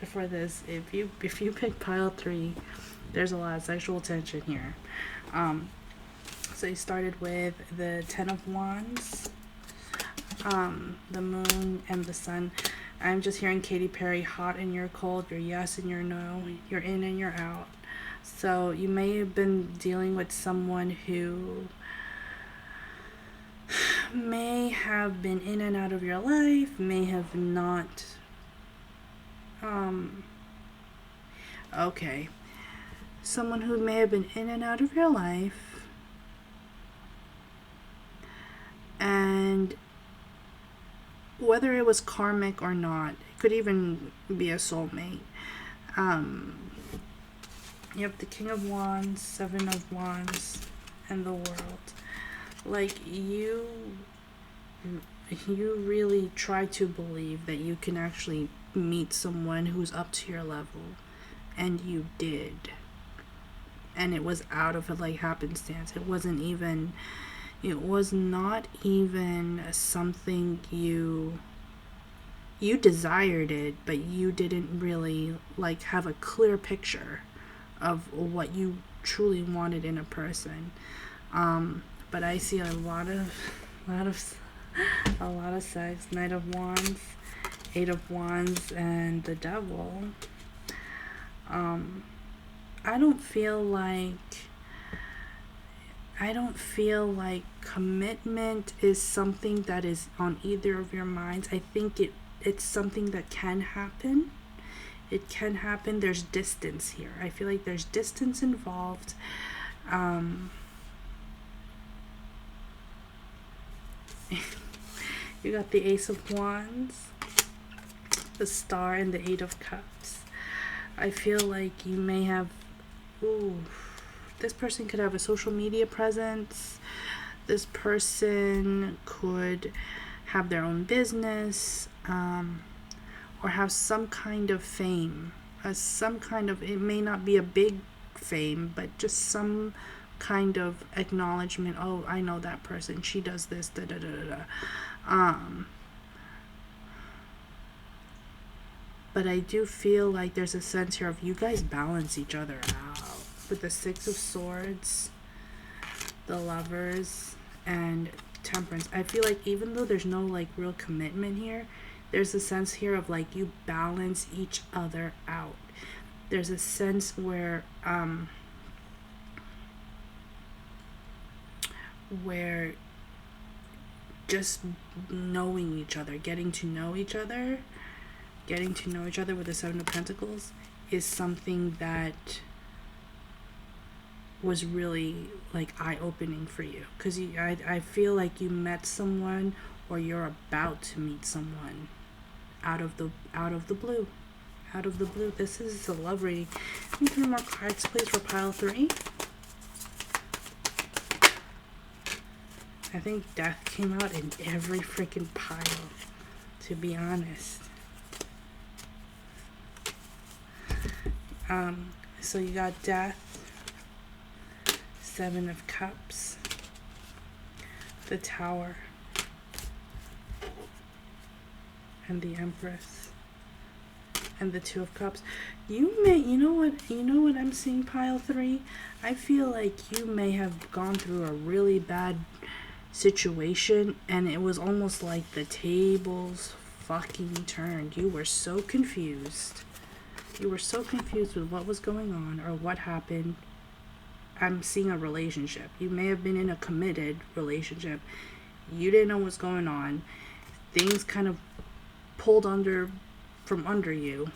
If you pick pile 3, there's a lot of sexual tension here. So you started with the 10 of Wands, the Moon, and the Sun. I'm just hearing Katy Perry, hot and you're cold, you're yes and you're no, you're in and you're out. So you may have been dealing with someone who may have been in and out of your life, may have not. Okay. Someone who may have been in and out of your life, and whether it was karmic or not, it could even be a soulmate. You have the King of Wands, 7 of Wands, and the World. Like, you really try to believe that you can actually meet someone who's up to your level, and you did. And it was out of like happenstance. It was not even something you desired it, but you didn't really like have a clear picture of what you truly wanted in a person. But I see a lot of sex. Knight of Wands, 8 of Wands, and the Devil. I don't feel like I don't feel like commitment is something that is on either of your minds. I think it's something that can happen. It can happen. There's distance here. I feel like there's distance involved. You got the Ace of Wands, the Star, and the Eight of Cups. I feel like you may have, this person could have a social media presence. This person could have their own business, or have some kind of fame. It may not be a big fame, but just some kind of acknowledgement. Oh, I know that person. She does this, da da da da da. But I do feel like there's a sense here of you guys balance each other out. With the Six of Swords, the Lovers, and Temperance. I feel like even though there's no like real commitment here, there's a sense here of like you balance each other out. There's a sense where just knowing each other, getting to know each other with the Seven of Pentacles is something that was really like eye-opening for you, because I feel like you met someone, or you're about to meet someone out of the blue. This is a love reading. Give me 3 more cards, please, for pile 3. I think death came out in every freaking pile, to be honest. So you got death, Seven of Cups, the Tower, and the Empress, and the Two of Cups. You know what I'm seeing, pile 3? I feel like you may have gone through a really bad situation, and it was almost like the tables fucking turned. You were so confused. With what was going on or what happened. I'm seeing a relationship. You may have been in a committed relationship. You didn't know what's going on. Things kind of pulled from under you.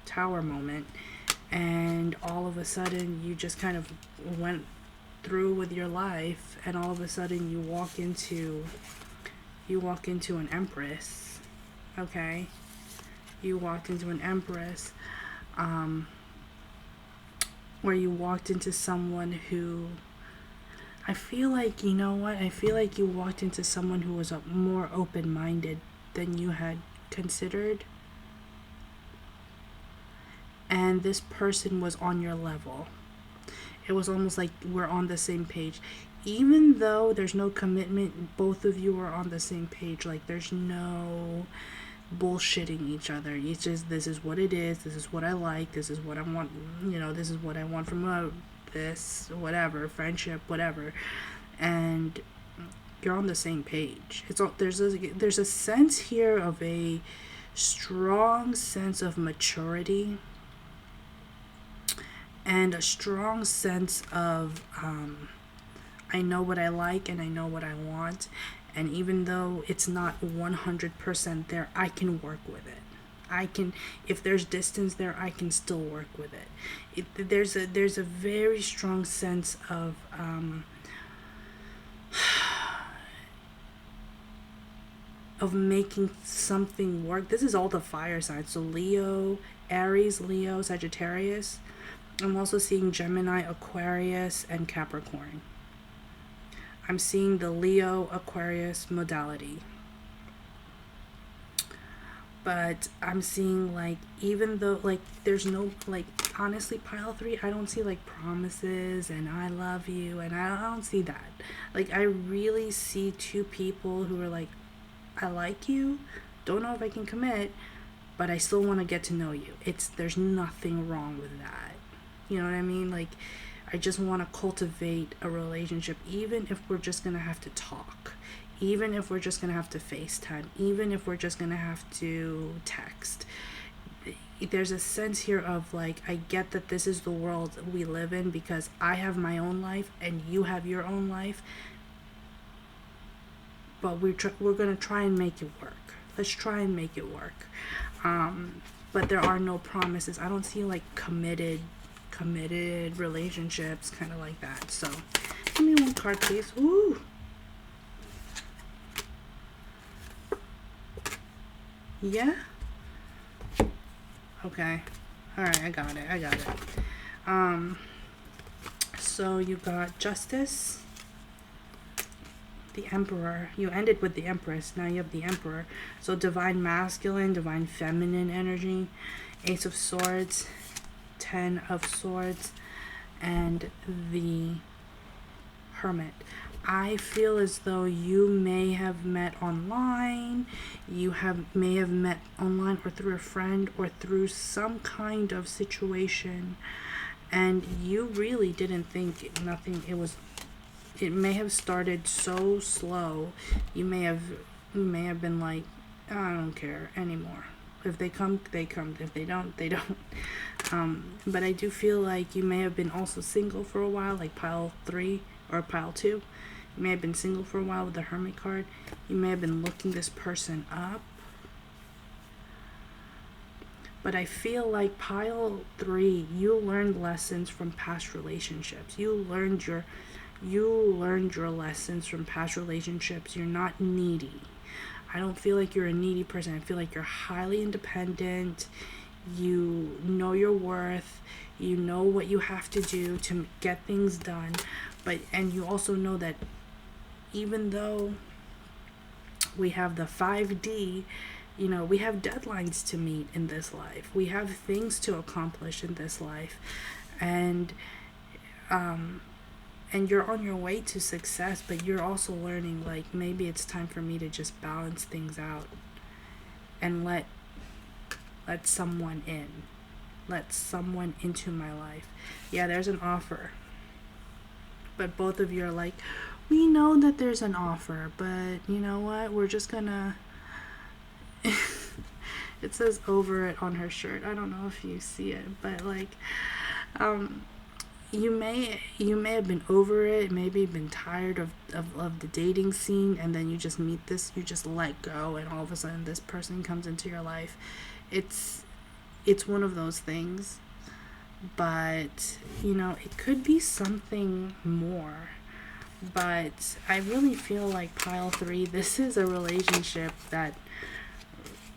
Tower moment. And all of a sudden you just kind of went through with your life, and all of a sudden you walk into an Empress. Okay? You walked into an Empress. Where you walked into someone who, I feel like, you know what? I feel like you walked into someone who was more open-minded than you had considered. And this person was on your level. It was almost like we're on the same page. Even though there's no commitment, both of you are on the same page. Like, there's no bullshitting each other. It's just, this is what it is, this is what I like, this is what I want, this is what I want from this, whatever, friendship, whatever, and you're on the same page. There's a sense here of a strong sense of maturity, and a strong sense of I know what I like and I know what I want. And even though it's not 100% there, I can work with it. If there's distance there, I can still work with it. There's a very strong sense of making something work. This is all the fire signs. So Leo, Aries, Leo, Sagittarius. I'm also seeing Gemini, Aquarius, and Capricorn. I'm seeing the Leo Aquarius modality. But I'm seeing, like, even though, like, there's no, like, honestly, pile 3, I don't see, like, promises and I love you, and I don't see that. Like, I really see two people who are like, I like you, don't know if I can commit, but I still want to get to know you. There's nothing wrong with that. You know what I mean? Like, I just want to cultivate a relationship, even if we're just going to have to talk, even if we're just going to have to FaceTime, even if we're just going to have to text. there's a sense here of like, I get that this is the world we live in because I have my own life and you have your own life, but we're gonna try and make it work. Let's try and make it work. But there are no promises. I don't see like committed relationships, kind of like that. So give me one card, please. Ooh. Yeah. Okay. All right, I got it. So you got Justice, the Emperor. You ended with the Empress. Now you have the Emperor. So divine masculine, divine feminine energy, Ace of Swords, 10 of Swords, and the Hermit. I feel as though you may have met online. May have met online or through a friend or through some kind of situation, and you really didn't think nothing. It may have started so slow. You may have been like, I don't care anymore. If they come, they come. If they don't, they don't. But I do feel like you may have been also single for a while, like pile 3 or pile 2. You may have been single for a while with the Hermit card. You may have been looking this person up. But I feel like pile 3, you learned lessons from past relationships. You learned your lessons from past relationships. You're not needy. I don't feel like you're a needy person. I feel like you're highly independent. You know your worth. You know what you have to do to get things done. And you also know that even though we have the 5D, we have deadlines to meet in this life. We have things to accomplish in this life. And you're on your way to success, but you're also learning, like, maybe it's time for me to just balance things out and let someone in. Let someone into my life. Yeah, there's an offer. But both of you are like, we know that there's an offer, but you know what? We're just gonna... It says over it on her shirt. I don't know if you see it, but like, you may have been over it, maybe been tired of the dating scene, and then you just meet this, you just let go, and all of a sudden this person comes into your life. It's one of those things, but it could be something more. But I really feel like pile 3, this is a relationship that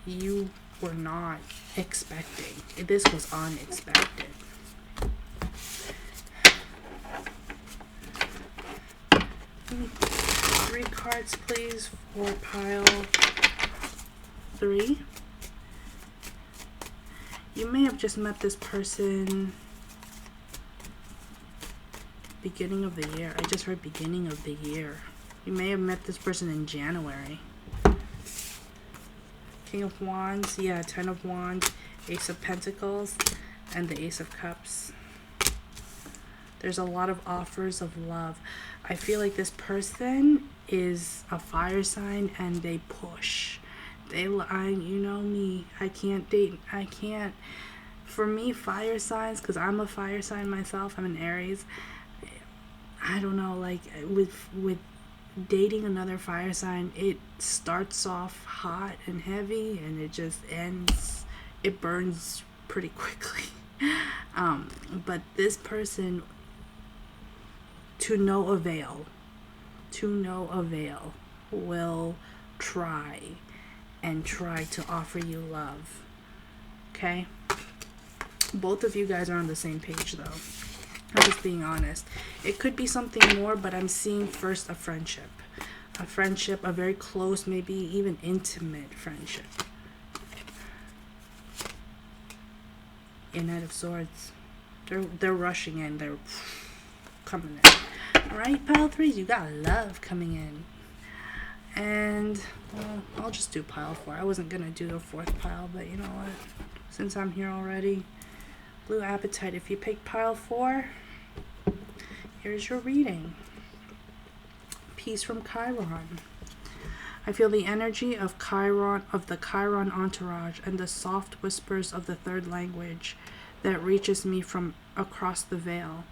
you were not expecting. This was unexpected. Give me 3 cards, please, for pile 3. You may have just met this person beginning of the year. I just heard beginning of the year. You may have met this person in January. King of Wands, yeah, 10 of Wands, Ace of Pentacles, and the Ace of Cups. There's a lot of offers of love. I feel like this person is a fire sign and they push. You know me, I can't date. For me, fire signs, because I'm a fire sign myself, I'm an Aries. I don't know, like with dating another fire sign, it starts off hot and heavy and it just ends, it burns pretty quickly. But this person, to no avail, will try to offer you love. Okay? Both of you guys are on the same page, though. I'm just being honest. It could be something more, but I'm seeing first a friendship. A very close, maybe even intimate friendship. Knight of Swords. They're rushing in. They're coming in. Alright, pile 3s, you got love coming in. And, well, I'll just do pile 4. I wasn't going to do a 4th pile, but you know what? Since I'm here already, Blue Appetite. If you pick pile 4, here's your reading. Peace from Chiron. I feel the energy of the Chiron entourage, and the soft whispers of the third language that reaches me from across the veil.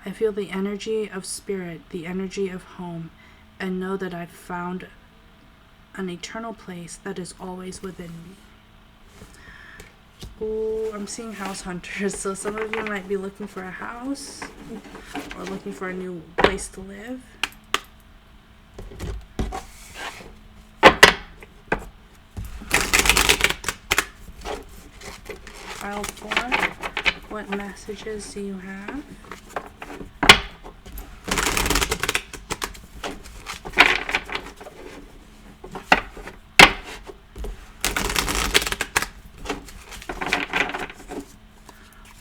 I feel the energy of spirit, the energy of home, and know that I've found an eternal place that is always within me. Ooh, I'm seeing house hunters, so some of you might be looking for a house or looking for a new place to live. Pile 4, what messages do you have?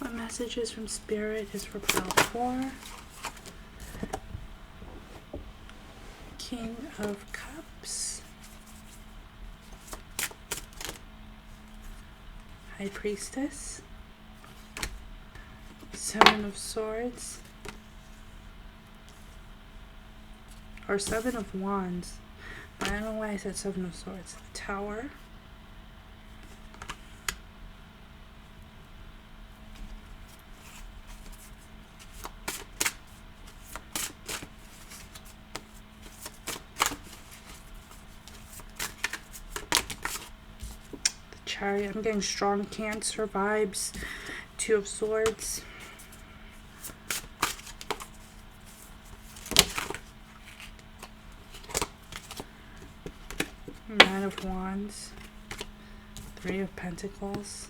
What messages from Spirit is for pile 4? King of Cups. High Priestess. 7 of Swords. Or 7 of Wands. I don't know why I said 7 of Swords. Tower. Chariot. I'm getting strong Cancer vibes. 2 of Swords. Nine of Wands. 3 of Pentacles.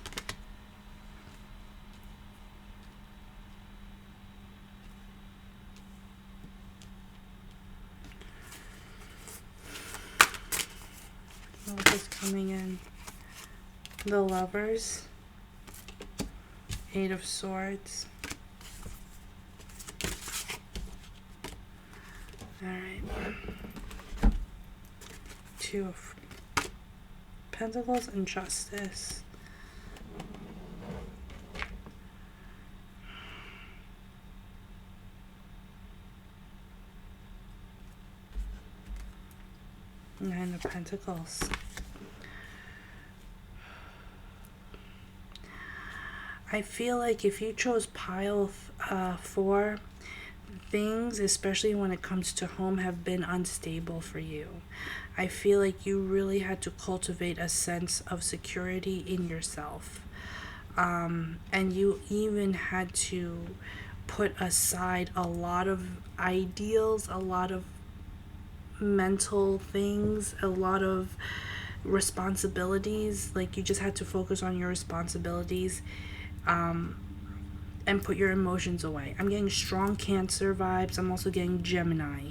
What is coming in? The Lovers. 8 of Swords. Alright. 2 of Pentacles and Justice. Nine of Pentacles. I feel like if you chose pile 4, things, especially when it comes to home, have been unstable for you. I feel like you really had to cultivate a sense of security in yourself. And you even had to put aside a lot of ideals, a lot of mental things, a lot of responsibilities. Like, you just had to focus on your responsibilities and put your emotions away. I'm getting strong Cancer vibes. I'm also getting Gemini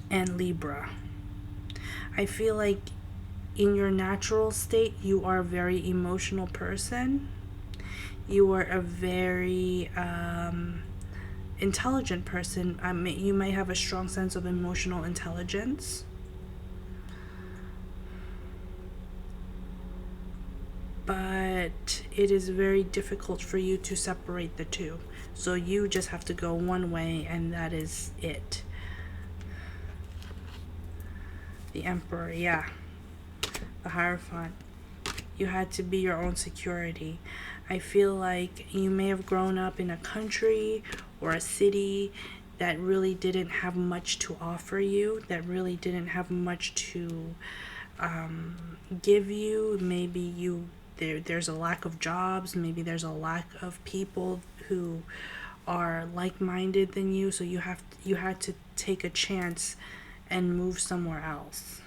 and Libra. I feel like in your natural state, you are a very emotional person. You are a very intelligent person. You might have a strong sense of emotional intelligence. But it is very difficult for you to separate the two. So you just have to go one way, and that is it. The Emperor, yeah. The Hierophant. You had to be your own security. I feel like you may have grown up in a country or a city that really didn't have much to offer you, that really didn't have much to give you. Maybe there's a lack of jobs, maybe there's a lack of people who are like-minded than you, so you had to take a chance and move somewhere else.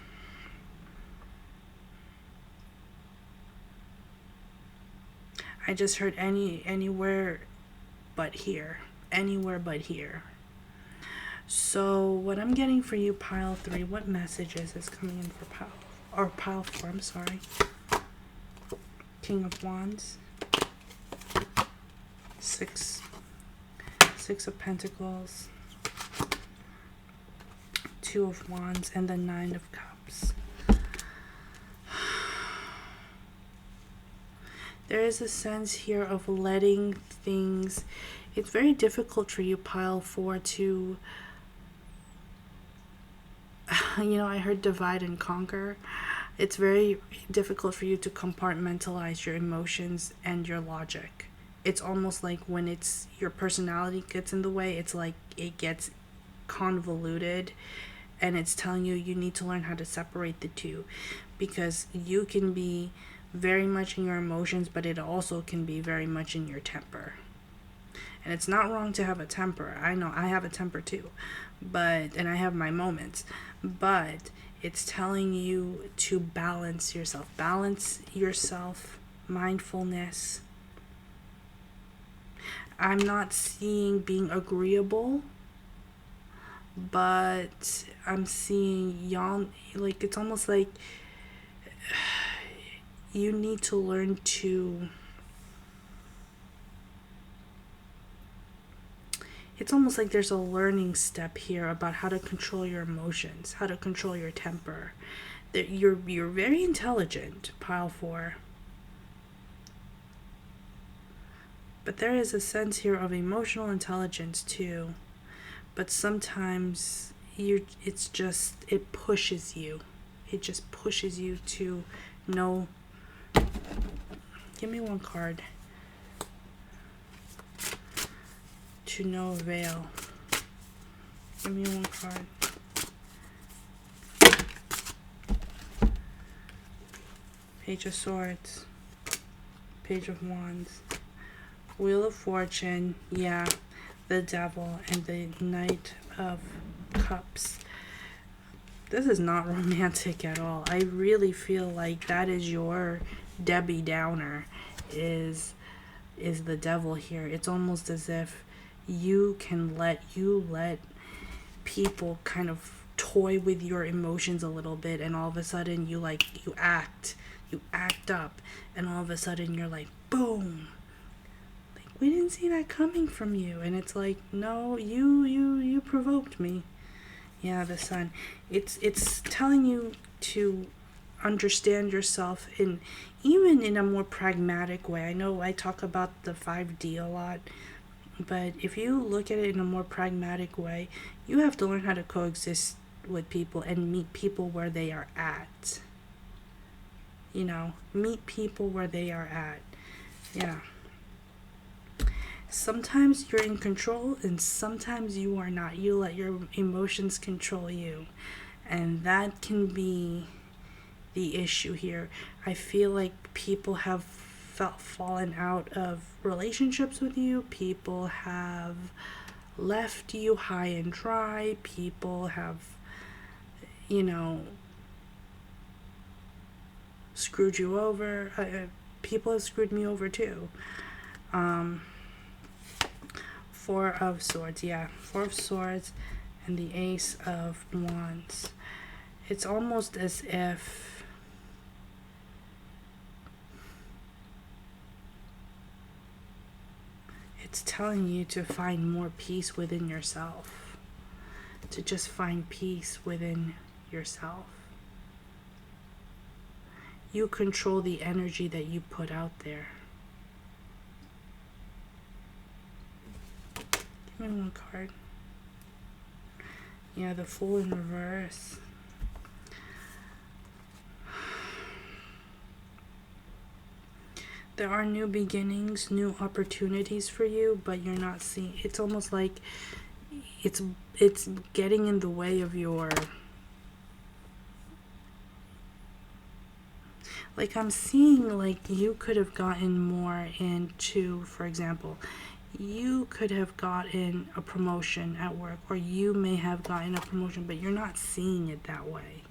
I just heard anywhere but here. Anywhere but here. So what I'm getting for you, pile 3, what messages is coming in for pile 4, I'm sorry. King of Wands. 6 of Pentacles. 2 of Wands and the 9 of Cups. There is a sense here of letting things. It's very difficult for you, pile 4, to I heard divide and conquer. It's very difficult for you to compartmentalize your emotions and your logic. It's almost like when it's your personality gets in the way, it's like it gets convoluted, and it's telling you need to learn how to separate the two, because you can be very much in your emotions, but it also can be very much in your temper. And it's not wrong to have a temper. I know I have a temper too, and I have my moments, but it's telling you to balance yourself, mindfulness. I'm not seeing being agreeable, but I'm seeing y'all, like, it's almost like you need to learn to, it's almost like there's a learning step here about how to control your emotions, how to control your temper. That you're very intelligent, pile 4. But there is a sense here of emotional intelligence too. But sometimes it pushes you. It just pushes you to know. Give me one card. To no avail. Give me one card. Page of Swords. Page of Wands. Wheel of Fortune. Yeah. The Devil. And the Knight of Cups. This is not romantic at all. I really feel like that is your Debbie Downer. Is the Devil here. It's almost as if you let people kind of toy with your emotions a little bit, and all of a sudden you act up, and all of a sudden you're like, boom, like, we didn't see that coming from you. And it's like, no, you provoked me. Yeah, the Sun. It's telling you to understand yourself even in a more pragmatic way. I know I talk about the 5D a lot, but if you look at it in a more pragmatic way, you have to learn how to coexist with people and meet people where they are at. Meet people where they are at. Yeah. Sometimes you're in control and sometimes you are not. You let your emotions control you. And that can be the issue here. I feel like people have fallen out of relationships with you. People have left you high and dry. People have, screwed you over. People have screwed me over too. 4 of Swords. Yeah, 4 of Swords and the Ace of Wands. It's almost as if it's telling you to find more peace within yourself. To just find peace within yourself. You control the energy that you put out there. Give me one card. Yeah, the Fool in reverse. There are new beginnings, new opportunities for you, but you're not seeing. It's almost like it's getting in the way of your. Like, I'm seeing like you could have gotten more into, for example, you could have gotten a promotion at work, or you may have gotten a promotion, but you're not seeing it that way.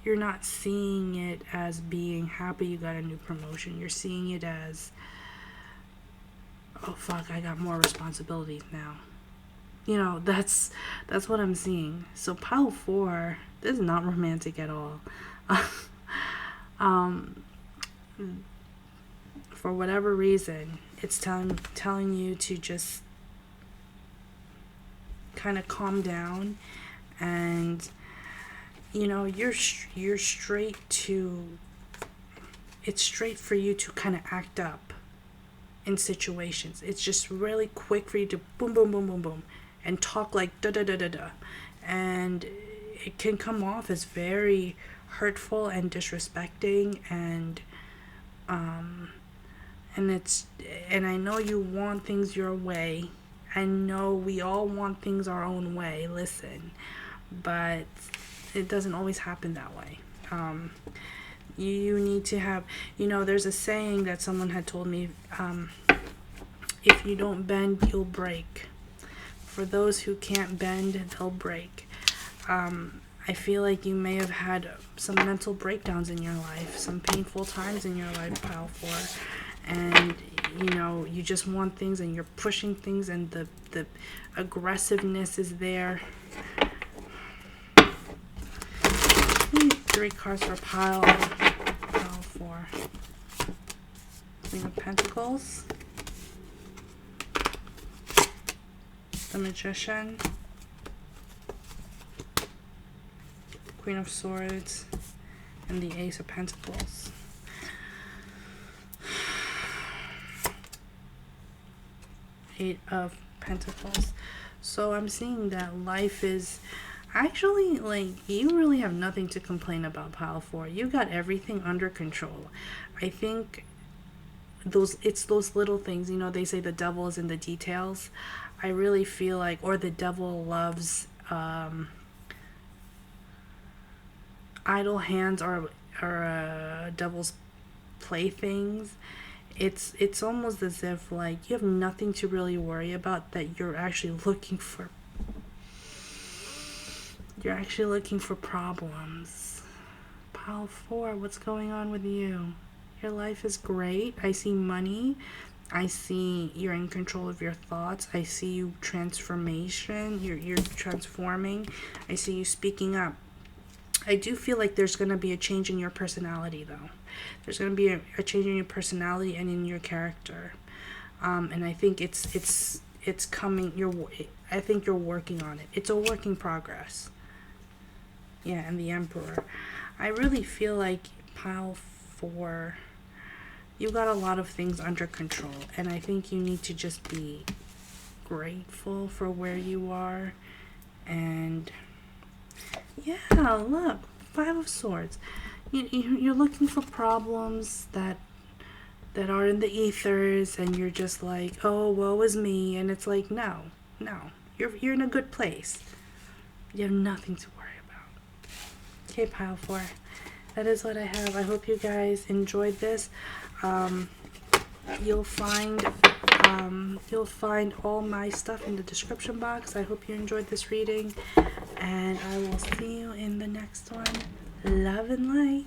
You're not seeing it as being happy you got a new promotion. You're seeing it as, oh fuck, I got more responsibilities now. That's what I'm seeing. So pile 4, this is not romantic at all. For whatever reason, it's telling you to just kind of calm down, and you're straight to. It's straight for you to kind of act up in situations. It's just really quick for you to boom, boom, boom, boom, boom, and talk like da da da da da, and it can come off as very hurtful and disrespecting, and it's, and I know you want things your way. I know we all want things our own way, listen, but it doesn't always happen that way. You need to have, there's a saying that someone had told me, if you don't bend, you'll break. For those who can't bend, they'll break. I feel like you may have had some mental breakdowns in your life, some painful times in your life, Pile 4. And, you just want things and you're pushing things, and the aggressiveness is there. 3 cards for Pile 4. Queen of Pentacles. The Magician. Queen of Swords. And the Ace of Pentacles. Eight of Pentacles. So I'm seeing that life is actually, you really have nothing to complain about, Pile 4. You got everything under control. I think it's those little things, they say the devil is in the details. I really feel like, or the devil loves idle hands, or devil's playthings. It's almost as if you have nothing to really worry about, that you're actually looking for problems. Pile 4, what's going on with you? Your life is great. I see money. I see you're in control of your thoughts. I see you transformation. You're transforming. I see you speaking up. I do feel like there's going to be a change in your personality, though. There's going to be a change in your personality and in your character. And I think it's coming. I think you're working on it. It's a work in progress. Yeah, and the Emperor. I really feel like, Pile 4, you got a lot of things under control, and I think you need to just be grateful for where you are. And yeah, look, 5 of Swords. You're looking for problems that are in the ethers, and you're just like, oh, woe is me. And it's like, no, you're in a good place. You have nothing to worry about. Okay, Pile 4, that is what I have. I hope you guys enjoyed this. You'll find all my stuff in the description box. I hope you enjoyed this reading, and I will see you in the next one. Love and light.